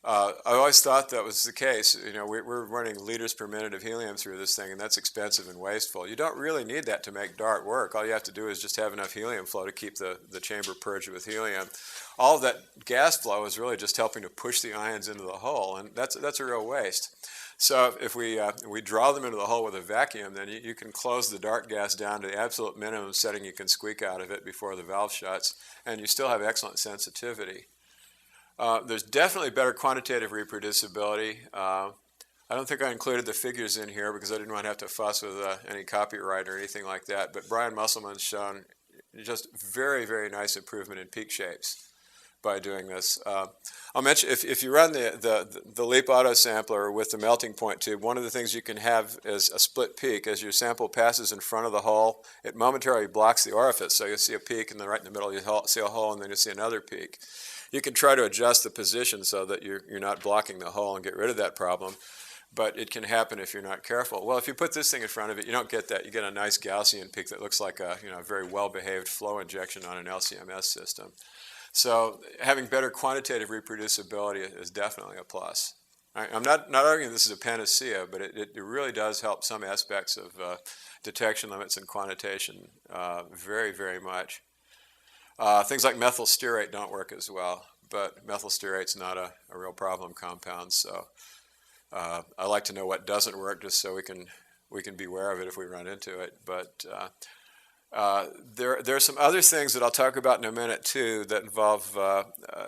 I always thought that was the case. We're running liters per minute of helium through this thing, and that's expensive and wasteful. You don't really need that to make DART work. All you have to do is just have enough helium flow to keep the chamber purged with helium. All of that gas flow is really just helping to push the ions into the hole, and that's a real waste. So if we draw them into the hole with a vacuum, then you can close the DART gas down to the absolute minimum setting you can squeak out of it before the valve shuts, and you still have excellent sensitivity. There's definitely better quantitative reproducibility. I don't think I included the figures in here because I didn't want to have to fuss with any copyright or anything like that, but Brian Musselman's shown just very, very nice improvement in peak shapes by doing this. I'll mention, if you run the LEAP autosampler with the melting point tube, one of the things you can have is a split peak. As your sample passes in front of the hole, it momentarily blocks the orifice, so you'll see a peak, and then right in the middle you see a hole, and then you'll see another peak. You can try to adjust the position so that you're not blocking the hole and get rid of that problem, but it can happen if you're not careful. Well, if you put this thing in front of it, you don't get that. You get a nice Gaussian peak that looks like a very well-behaved flow injection on an LCMS system. So having better quantitative reproducibility is definitely a plus. I'm not arguing this is a panacea, but it really does help some aspects of detection limits and quantitation very, very much. Things like methyl stearate don't work as well, but methyl stearate's not a real problem compound, so I like to know what doesn't work just so we can be aware of it if we run into it. But there are some other things that I'll talk about in a minute too that involve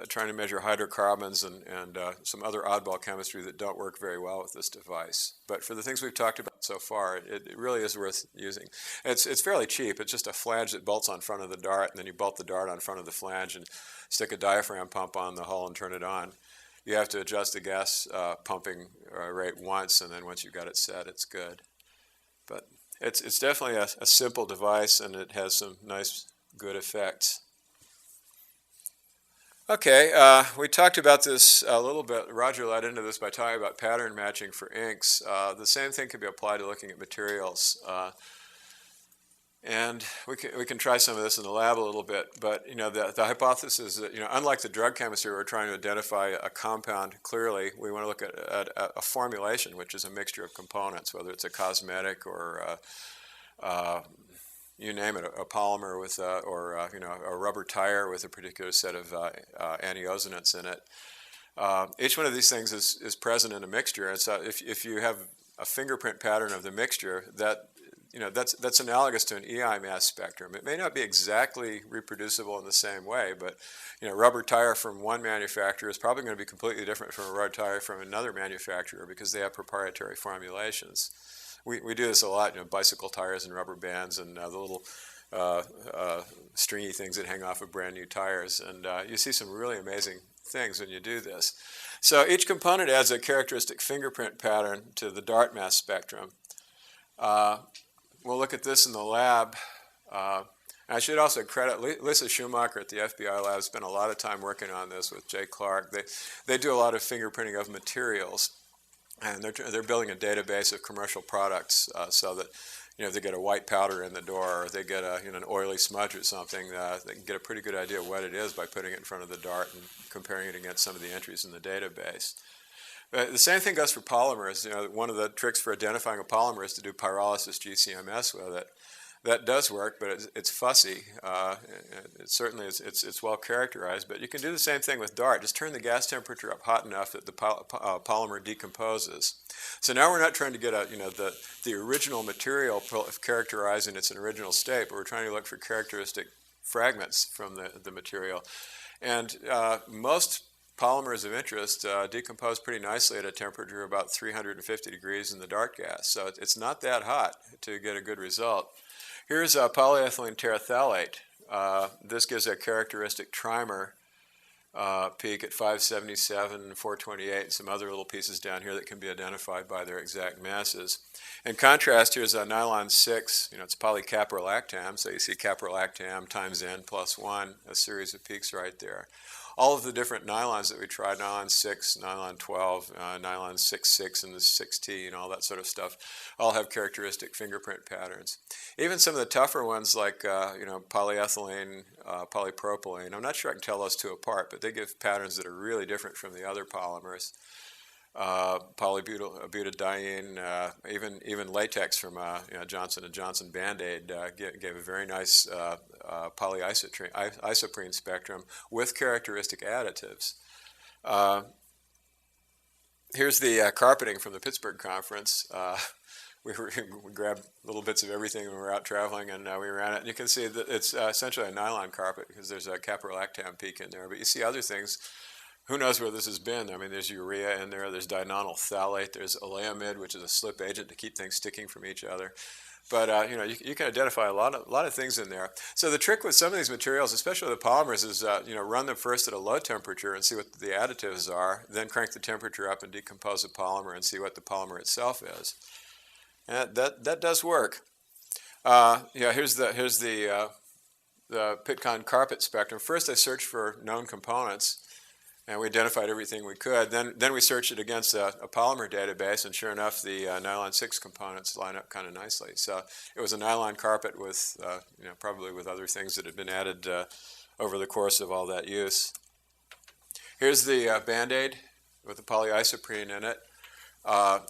trying to measure hydrocarbons and some other oddball chemistry that don't work very well with this device. But for the things we've talked about so far, it really is worth using. It's fairly cheap. It's just a flange that bolts on front of the DART, and then you bolt the DART on front of the flange and stick a diaphragm pump on the hole and turn it on. You have to adjust the gas pumping rate once, and then once you've got it set, it's good. But it's definitely a simple device, and it has some nice, good effects. Okay, we talked about this a little bit. Roger led into this by talking about pattern matching for inks. The same thing can be applied to looking at materials. And we can try some of this in the lab a little bit, but the hypothesis is that unlike the drug chemistry, where we're trying to identify a compound clearly, we want to look at a formulation, which is a mixture of components, whether it's a cosmetic or you name it, a polymer with, or you know, a rubber tire with a particular set of antiozonants in it. Each one of these things is present in a mixture, and so if you have a fingerprint pattern of the mixture, that you know that's analogous to an EI mass spectrum. It may not be exactly reproducible in the same way, but you know, rubber tire from one manufacturer is probably going to be completely different from a rubber tire from another manufacturer because they have proprietary formulations. We do this a lot, you know, bicycle tires and rubber bands and the little stringy things that hang off of brand new tires, and you see some really amazing things when you do this. So each component adds a characteristic fingerprint pattern to the dart mass spectrum. We'll look at this in the lab. I should also credit Lisa Schumacher at the FBI lab spent a lot of time working on this with Jay Clark. They do a lot of fingerprinting of materials, and they're building a database of commercial products so that you know if they get a white powder in the door or they get a you know an oily smudge or something, they can get a pretty good idea of what it is by putting it in front of the dart and comparing it against some of the entries in the database. The same thing goes for polymers. You know, one of the tricks for identifying a polymer is to do pyrolysis GCMS with it. That does work, but it's fussy. It certainly is. It's well characterized, but you can do the same thing with DART. Just turn the gas temperature up hot enough that the polymer decomposes. So now we're not trying to get the original material characterized in its original state, but we're trying to look for characteristic fragments from the material. And most polymers of interest decompose pretty nicely at a temperature of about 350 degrees in the DART gas. So it's not that hot to get a good result. Here's polyethylene terephthalate. This gives a characteristic trimer peak at 577, 428, and some other little pieces down here that can be identified by their exact masses. In contrast, here's a nylon 6, you know, it's polycaprolactam, so you see caprolactam times N plus 1, a series of peaks right there. All of the different nylons that we tried, nylon 6, nylon 12, nylon 6,6, and the 6T, and all that sort of stuff, all have characteristic fingerprint patterns. Even some of the tougher ones like polyethylene, polypropylene, I'm not sure I can tell those two apart, but they give patterns that are really different from the other polymers. Polybutadiene, even latex from Johnson & Johnson Band-Aid gave a very nice polyisoprene spectrum with characteristic additives. Here's the carpeting from the Pittsburgh conference. We grabbed little bits of everything when we were out traveling, and we ran it. And you can see that it's essentially a nylon carpet because there's a caprolactam peak in there. But you see other things. Who knows where this has been? I mean, there's urea in there, there's dinonyl phthalate, there's oleamide, which is a slip agent to keep things sticking from each other. But you can identify a lot of things in there. So the trick with some of these materials, especially the polymers, is run them first at a low temperature and see what the additives are, then crank the temperature up and decompose the polymer and see what the polymer itself is. And that does work. Here's the Pitcon carpet spectrum. First, I searched for known components, and we identified everything we could. Then we searched it against a polymer database, and sure enough, the nylon 6 components line up kind of nicely. So it was a nylon carpet with, probably with other things that had been added over the course of all that use. Here's the Band-Aid with the polyisoprene in it.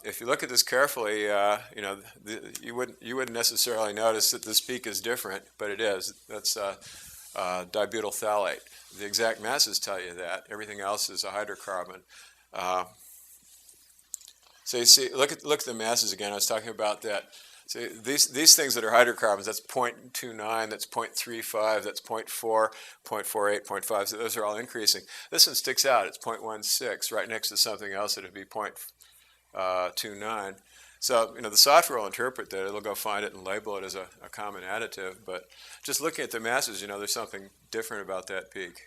If you look at this carefully, you wouldn't necessarily notice that this peak is different, but it is. That's dibutyl phthalate. The exact masses tell you that. Everything else is a hydrocarbon. So you see, look at the masses again. I was talking about that. See, these things that are hydrocarbons, that's 0.29, that's 0.35, that's 0.4, 0.48, 0.5. So those are all increasing. This one sticks out. It's 0.16, right next to something else that would be 0.29. So, the software will interpret that. It'll go find it and label it as a common additive. But just looking at the masses, there's something different about that peak.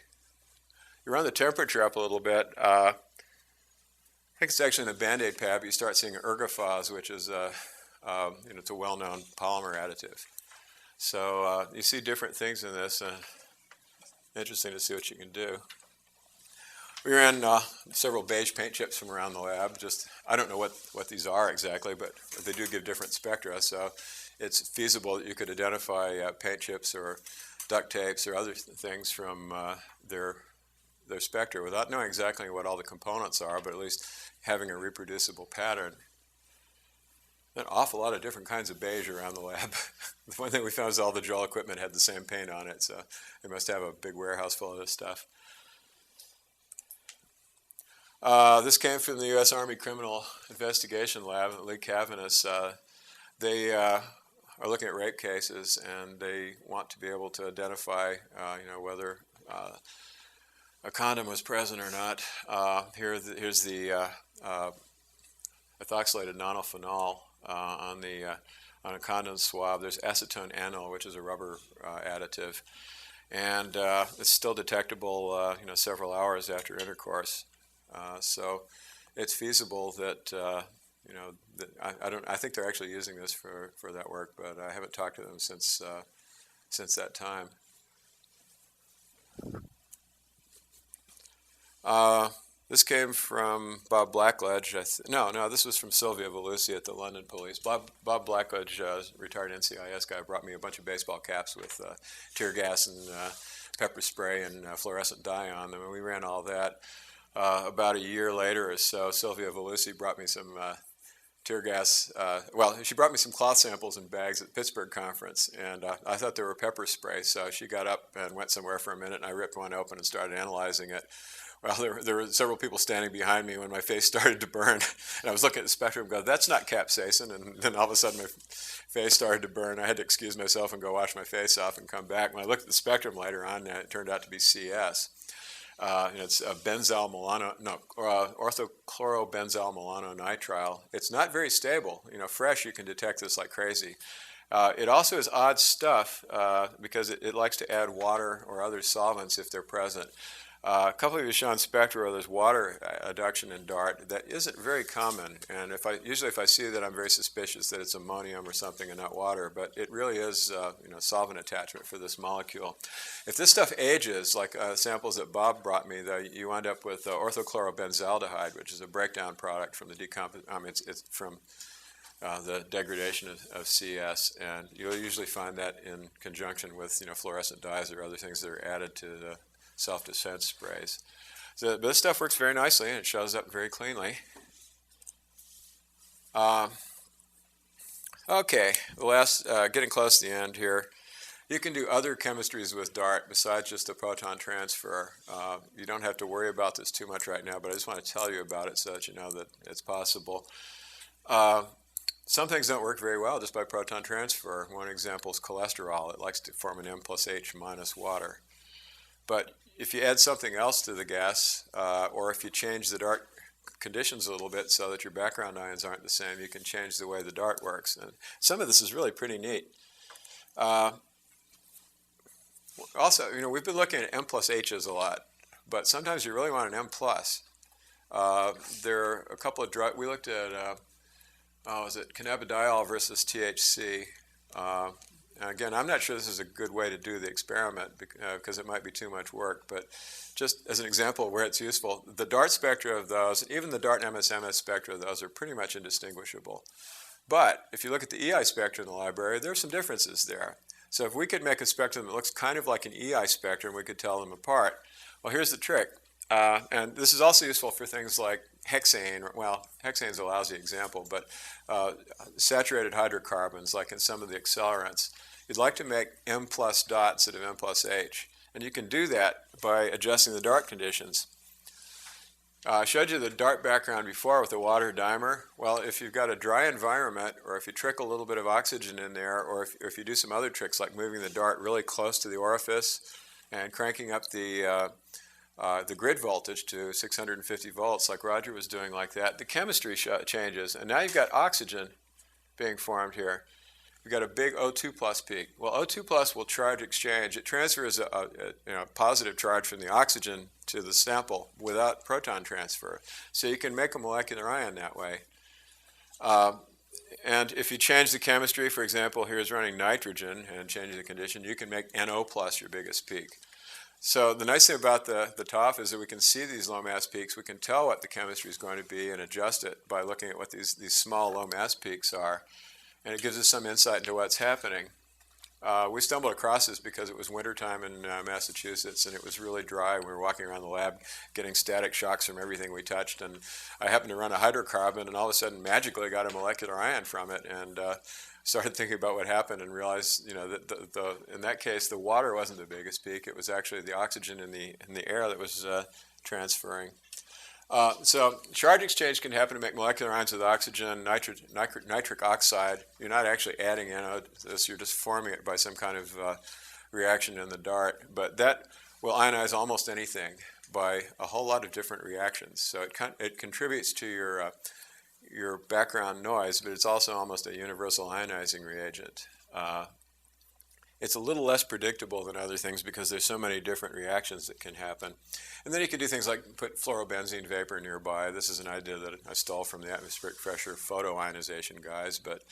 You run the temperature up a little bit. I think it's actually in the Band-Aid pad, you start seeing ergophos, which is it's a well-known polymer additive. So you see different things in this. Interesting to see what you can do. We ran several beige paint chips from around the lab. I don't know what these are exactly, but they do give different spectra. So it's feasible that you could identify paint chips or duct tapes or other things from their spectra without knowing exactly what all the components are, but at least having a reproducible pattern. An awful lot of different kinds of beige around the lab. The one thing we found is all the drill equipment had the same paint on it, so they must have a big warehouse full of this stuff. This came from the U.S. Army Criminal Investigation Lab at Lee Cavanis. They are looking at rape cases, and they want to be able to identify, whether a condom was present or not. Here's the ethoxylated nonylphenol on a condom swab. There's acetone anyl, which is a rubber additive, and it's still detectable, several hours after intercourse. So it's feasible that I think they're actually using this for that work, but I haven't talked to them since that time. This came from Bob Blackledge. No, this was from Sylvia Velusi at the London Police. Bob Blackledge, retired NCIS guy, brought me a bunch of baseball caps with tear gas and pepper spray and fluorescent dye on them, and we ran all that. About a year later or so, Sylvia Velusi brought me some tear gas. She brought me some cloth samples in bags at the Pittsburgh conference, and I thought they were pepper spray, so she got up and went somewhere for a minute, and I ripped one open and started analyzing it. Well, there were several people standing behind me when my face started to burn, and I was looking at the spectrum and go, that's not capsaicin, and then all of a sudden my face started to burn. I had to excuse myself and go wash my face off and come back. When I looked at the spectrum later on, it turned out to be CS. It's orthochlorobenzyl malononitrile. It's not very stable. Fresh you can detect this like crazy. It also is odd stuff because it likes to add water or other solvents if they're present. A couple of you shown spectra where there's water adduction in DART. That isn't very common, and usually if I see that, I'm very suspicious that it's ammonium or something and not water, but it really is solvent attachment for this molecule. If this stuff ages, like samples that Bob brought me, you wind up with orthochlorobenzaldehyde, which is a breakdown product from the it's from the degradation of CS, and you'll usually find that in conjunction with fluorescent dyes or other things that are added to the self-defense sprays. So this stuff works very nicely and it shows up very cleanly. Okay, the last, getting close to the end here. You can do other chemistries with DART besides just the proton transfer. You don't have to worry about this too much right now, but I just want to tell you about it so that you know that it's possible. Some things don't work very well just by proton transfer. One example is cholesterol. It likes to form an M plus H minus water. But if you add something else to the gas, or if you change the DART conditions a little bit so that your background ions aren't the same, you can change the way the DART works. And some of this is really pretty neat. Also, we've been looking at M plus H's a lot, but sometimes you really want an M plus. There are a couple of drugs. We looked at, was it cannabidiol versus THC? Again, I'm not sure this is a good way to do the experiment because it might be too much work, but just as an example of where it's useful, the DART spectra of those, even the DART MS-MS spectra of those are pretty much indistinguishable. But if you look at the EI spectrum in the library, there are some differences there. So if we could make a spectrum that looks kind of like an EI spectrum, we could tell them apart. Well, here's the trick. And this is also useful for things like hexane. Well, hexane's a lousy example, but saturated hydrocarbons, like in some of the accelerants. You'd like to make M plus dot instead of M plus H. And you can do that by adjusting the DART conditions. I showed you the DART background before with the water dimer. Well, if you've got a dry environment, or if you trickle a little bit of oxygen in there, or if you do some other tricks like moving the DART really close to the orifice and cranking up the grid voltage to 650 volts like Roger was doing like that, the chemistry changes. And now you've got oxygen being formed here. We've got a big O2 plus peak. Well, O2 plus will charge exchange. It transfers a positive charge from the oxygen to the sample without proton transfer. So you can make a molecular ion that way. And if you change the chemistry, for example, here's running nitrogen and changing the condition, you can make NO plus your biggest peak. So the nice thing about the TOF is that we can see these low mass peaks. We can tell what the chemistry is going to be and adjust it by looking at what these small low mass peaks are. And it gives us some insight into what's happening. We stumbled across this because it was wintertime in Massachusetts and it was really dry. We were walking around the lab getting static shocks from everything we touched, and I happened to run a hydrocarbon and all of a sudden magically got a molecular ion from it, and started thinking about what happened and realized, that in that case the water wasn't the biggest peak. It was actually the oxygen in the air that was transferring. So charge exchange can happen to make molecular ions with oxygen, nitric oxide. You're not actually adding anode to this, you're just forming it by some kind of reaction in the dart. But that will ionize almost anything by a whole lot of different reactions. So it contributes to your background noise, but it's also almost a universal ionizing reagent. It's a little less predictable than other things because there's so many different reactions that can happen. And then you can do things like put fluorobenzene vapor nearby. This is an idea that I stole from the atmospheric pressure photoionization guys, but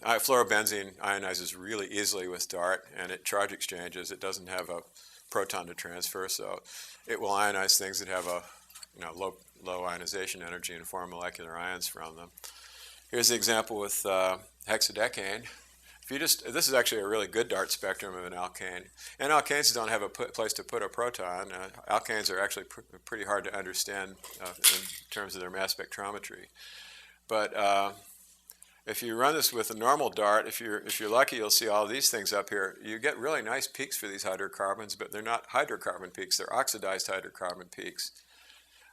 fluorobenzene ionizes really easily with DART, and it charge exchanges. It doesn't have a proton to transfer, so it will ionize things that have a low ionization energy and form molecular ions from them. Here's the example with hexadecane. This is actually a really good DART spectrum of an alkane. And alkanes don't have a place to put a proton. Alkanes are actually pretty hard to understand in terms of their mass spectrometry. But if you run this with a normal DART, if you're lucky, you'll see all these things up here. You get really nice peaks for these hydrocarbons, but they're not hydrocarbon peaks. They're oxidized hydrocarbon peaks.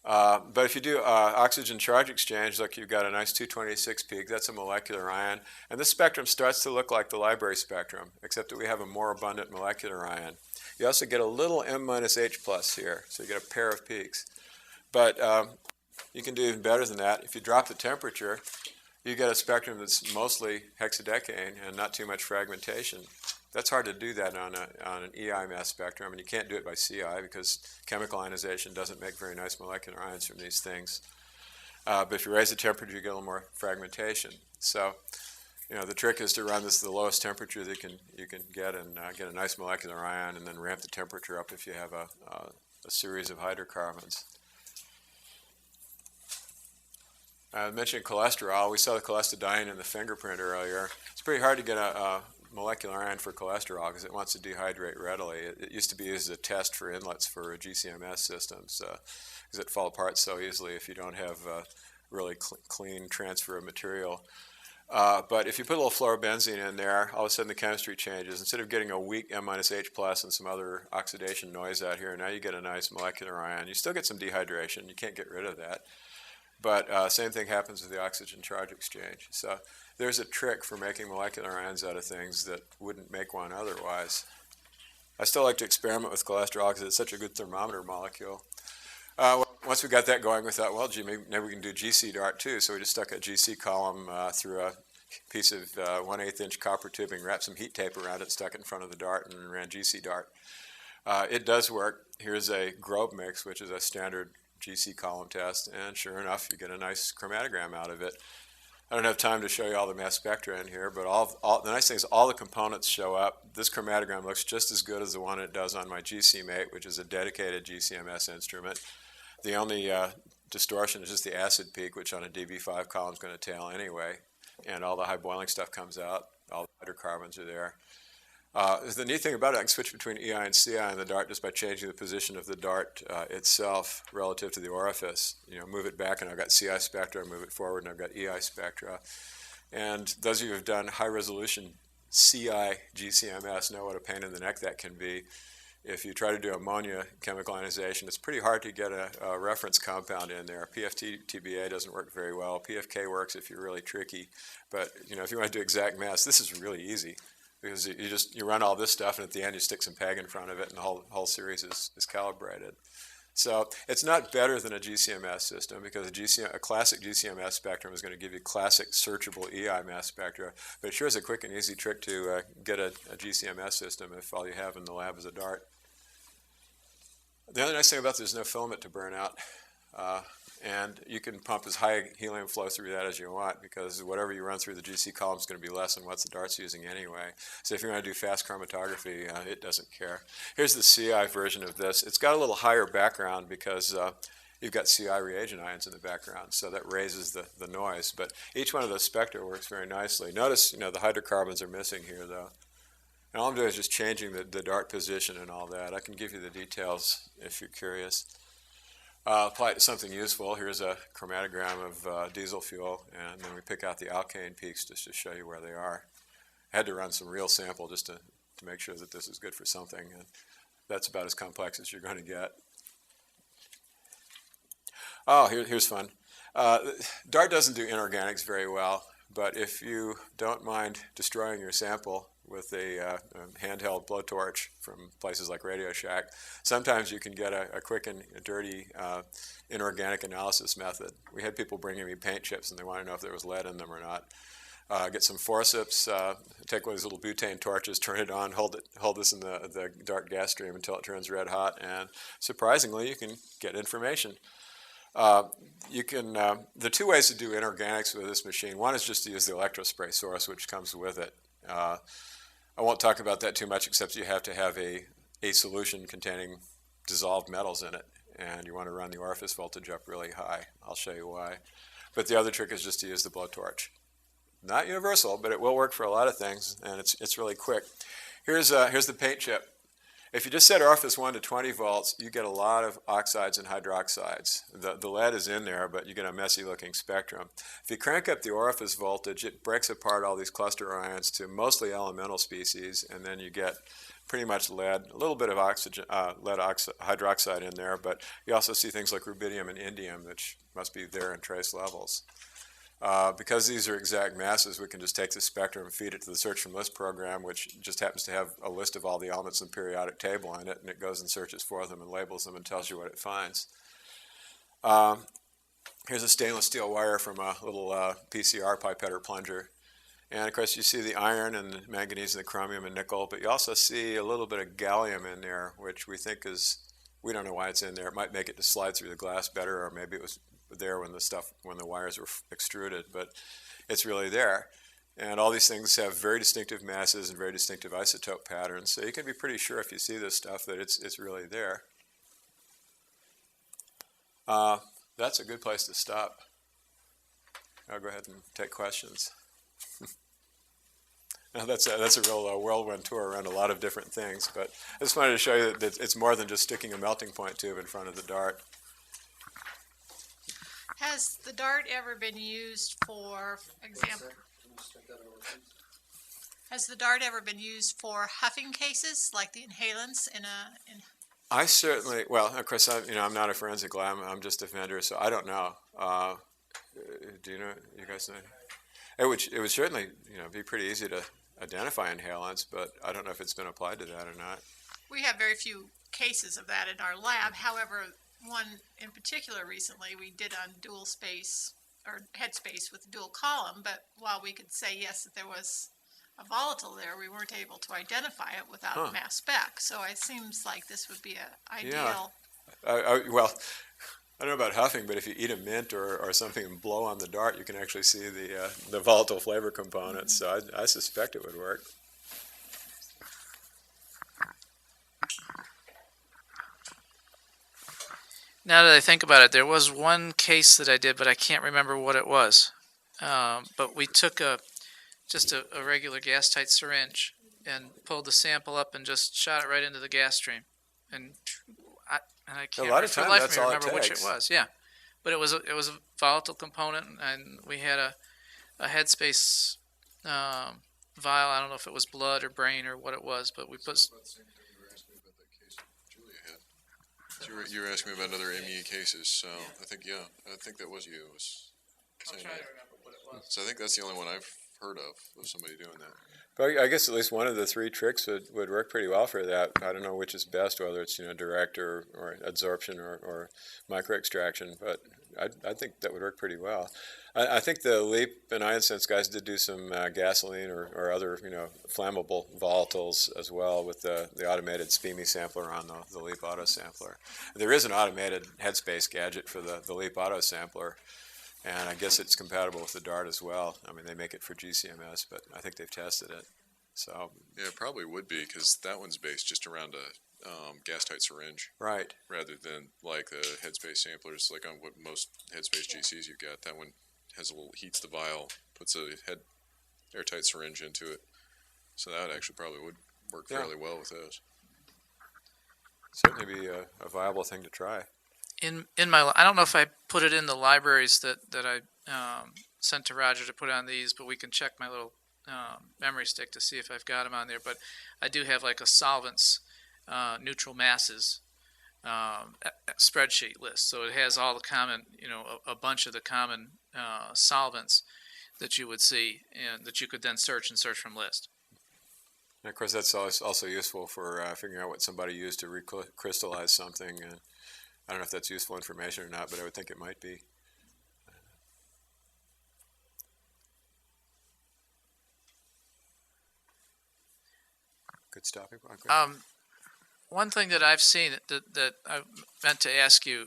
But if you do oxygen charge exchange, like you've got a nice 226 peak, that's a molecular ion. And this spectrum starts to look like the library spectrum, except that we have a more abundant molecular ion. You also get a little M-H plus here, so you get a pair of peaks. But you can do even better than that. If you drop the temperature, you get a spectrum that's mostly hexadecane and not too much fragmentation. That's hard to do that on an EI mass spectrum, and you can't do it by CI because chemical ionization doesn't make very nice molecular ions from these things. But if you raise the temperature, you get a little more fragmentation. So, the trick is to run this to the lowest temperature that you can get and get a nice molecular ion, and then ramp the temperature up if you have a series of hydrocarbons. I mentioned cholesterol. We saw the cholestodiene in the fingerprint earlier. It's pretty hard to get a molecular ion for cholesterol because it wants to dehydrate readily. It used to be used as a test for inlets for GCMS systems because it fall apart so easily if you don't have really clean transfer of material. But if you put a little fluorobenzene in there, all of a sudden the chemistry changes. Instead of getting a weak M-H plus and some other oxidation noise out here, now you get a nice molecular ion. You still get some dehydration. You can't get rid of that. But same thing happens with the oxygen charge exchange. So there's a trick for making molecular ions out of things that wouldn't make one otherwise. I still like to experiment with cholesterol because it's such a good thermometer molecule. Once we got that going, we thought, well, gee, maybe we can do GC DART too. So we just stuck a GC column through a piece of 1/8 inch copper tubing, wrapped some heat tape around it, stuck it in front of the DART, and ran GC DART. It does work. Here's a Grobe mix, which is a standard GC column test, and sure enough, you get a nice chromatogram out of it. I don't have time to show you all the mass spectra in here, but the nice thing is all the components show up. This chromatogram looks just as good as the one it does on my GCmate, which is a dedicated GCMS instrument. The only distortion is just the acid peak, which on a DB5 column is going to tail anyway, and all the high boiling stuff comes out. All the hydrocarbons are there. The neat thing about it, I can switch between EI and CI in the DART just by changing the position of the DART itself relative to the orifice. Move it back and I've got CI spectra, move it forward and I've got EI spectra. And those of you who have done high resolution CI GCMS know what a pain in the neck that can be. If you try to do ammonia chemical ionization, it's pretty hard to get a reference compound in there. PFT-TBA doesn't work very well. PFK works if you're really tricky. But if you want to do exact mass, this is really easy. Because you run all this stuff, and at the end you stick some PEG in front of it, and the whole series is calibrated. So it's not better than a GCMS system because a classic GCMS spectrum is going to give you classic searchable EI mass spectra, but it sure is a quick and easy trick to get a GCMS system if all you have in the lab is a DART. The other nice thing about this is no filament to burn out. And you can pump as high helium flow through that as you want because whatever you run through the GC column is going to be less than what the DART's using anyway. So if you want to do fast chromatography, it doesn't care. Here's the CI version of this. It's got a little higher background because you've got CI reagent ions in the background, so that raises the noise. But each one of those spectra works very nicely. Notice, the hydrocarbons are missing here, though. And all I'm doing is just changing the dart position and all that. I can give you the details if you're curious. Apply it to something useful. Here's a chromatogram of diesel fuel, and then we pick out the alkane peaks just to show you where they are. I had to run some real sample just to make sure that this is good for something, and that's about as complex as you're going to get. Oh, here's fun. DART doesn't do inorganics very well, but if you don't mind destroying your sample with a handheld blowtorch from places like Radio Shack, sometimes you can get a quick and dirty inorganic analysis method. We had people bringing me paint chips and they wanted to know if there was lead in them or not. Get some forceps, take one of these little butane torches, turn it on, hold this in the DART gas stream until it turns red hot, and surprisingly you can get information. The two ways to do inorganics with this machine, one is just to use the electrospray source which comes with it. I won't talk about that too much, except you have to have a solution containing dissolved metals in it, and you want to run the orifice voltage up really high. I'll show you why. But the other trick is just to use the blowtorch. Not universal, but it will work for a lot of things, and it's really quick. Here's the paint chip. If you just set orifice 1 to 20 volts, you get a lot of oxides and hydroxides. The lead is in there, but you get a messy looking spectrum. If you crank up the orifice voltage, it breaks apart all these cluster ions to mostly elemental species, and then you get pretty much lead, a little bit of lead hydroxide in there, but you also see things like rubidium and indium, which must be there in trace levels. Because these are exact masses, we can just take the spectrum and feed it to the search from list program, which just happens to have a list of all the elements in the periodic table in it, and it goes and searches for them and labels them and tells you what it finds. Here's a stainless steel wire from a little PCR pipette or plunger. And of course you see the iron and the manganese and the chromium and nickel, but you also see a little bit of gallium in there, which we think is, we don't know why it's in there. It might make it to slide through the glass better, or maybe it was there when the wires were extruded, but it's really there. And all these things have very distinctive masses and very distinctive isotope patterns, so you can be pretty sure if you see this stuff that it's really there. That's a good place to stop. I'll go ahead and take questions. Now that's a real whirlwind tour around a lot of different things, but I just wanted to show you that it's more than just sticking a melting point tube in front of the DART. Has the DART ever been used for example? Has the DART ever been used for huffing cases, like the inhalants in a? I certainly, well, of course, I'm not a forensic lab. I'm just a vendor, so I don't know. Do you know? You guys know? It would certainly, be pretty easy to identify inhalants, but I don't know if it's been applied to that or not. We have very few cases of that in our lab. However, one in particular recently we did on dual space or headspace with dual column, but while we could say yes that there was a volatile there, we weren't able to identify it without mass spec. So it seems like this would be an ideal. Yeah. Well, I don't know about huffing, but if you eat a mint or something and blow on the DART, you can actually see the volatile flavor components. So I suspect it would work. Now that I think about it, there was one case that I did, but I can't remember what it was. But we took just a regular gas-tight syringe and pulled the sample up and just shot it right into the gas stream. And I can't for the life of me remember which it was. Yeah, but it was a volatile component, and we had a headspace vial. I don't know if it was blood or brain or what it was, but we put. You were asking me about other ME cases, so I think that was you. I'll try to remember what it was. So I think that's the only one I've heard of somebody doing that. But I guess at least one of the three tricks would work pretty well for that. I don't know which is best, whether it's direct or adsorption or microextraction, but I think that would work pretty well. I think the LEAP and IonSense guys did do some gasoline or other flammable volatiles as well with the automated SPME sampler on the LEAP auto sampler. There is an automated headspace gadget for the LEAP auto sampler, and I guess it's compatible with the DART as well. I mean, they make it for GCMS, but I think they've tested it. So yeah, it probably would be, because that one's based just around a gas-tight syringe. Right. Rather than like the headspace samplers, like on what most headspace GCs you've got. That one has heats the vial, puts a airtight syringe into it. So that actually probably would work Yeah. fairly well with those. Certainly be a viable thing to try. In my, I don't know if I put it in the libraries that I sent to Roger to put on these, but we can check my little memory stick to see if I've got them on there. But I do have like a solvents neutral masses spreadsheet list, so it has all the common, a bunch of the common solvents that you would see and that you could then search from list. And of course, that's also useful for figuring out what somebody used to recrystallize something. I don't know if that's useful information or not, but I would think it might be. Good stopping point. Go ahead. One thing that I've seen that I meant to ask you,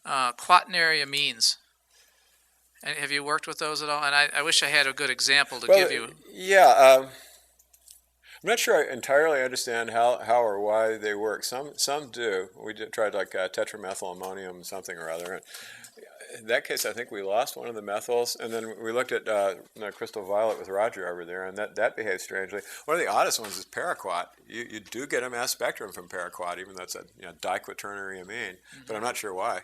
quaternary amines. And have you worked with those at all? And I wish I had a good example to give you. Yeah, I'm not sure I entirely understand how or why they work. Some do. We tried like tetramethyl ammonium something or other. In that case, I think we lost one of the methyls, and then we looked at crystal violet with Roger over there, and that behaves strangely. One of the oddest ones is paraquat. You do get a mass spectrum from paraquat, even though it's a diquaternary amine, but I'm not sure why.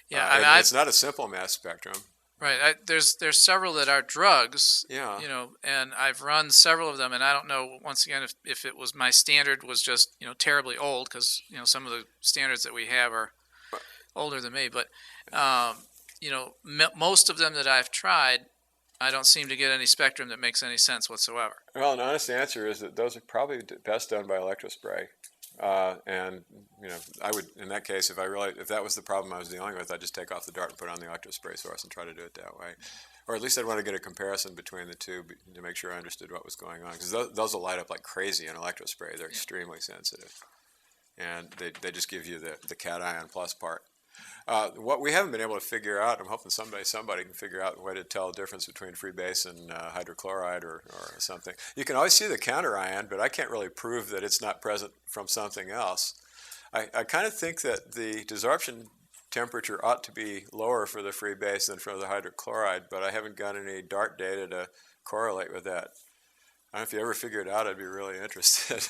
Yeah, it's not a simple mass spectrum. Right. There's several that are drugs. Yeah. And I've run several of them, and I don't know, once again, if it was my standard was just, terribly old, because, some of the standards that we have are older than me. But, most of them that I've tried, I don't seem to get any spectrum that makes any sense whatsoever. Well, an honest answer is that those are probably best done by electrospray. And I would, in that case, if that was the problem I was dealing with, I'd just take off the dart and put on the electrospray source and try to do it that way. Or at least I'd want to get a comparison between the two to make sure I understood what was going on. Because those will light up like crazy in electrospray. They're extremely sensitive. And they just give you the cation plus part. What we haven't been able to figure out, I'm hoping someday somebody can figure out a way to tell the difference between free base and hydrochloride or something. You can always see the counter ion, but I can't really prove that it's not present from something else. I kind of think that the desorption temperature ought to be lower for the free base than for the hydrochloride, but I haven't got any DART data to correlate with that. I don't know if you ever figure it out, I'd be really interested.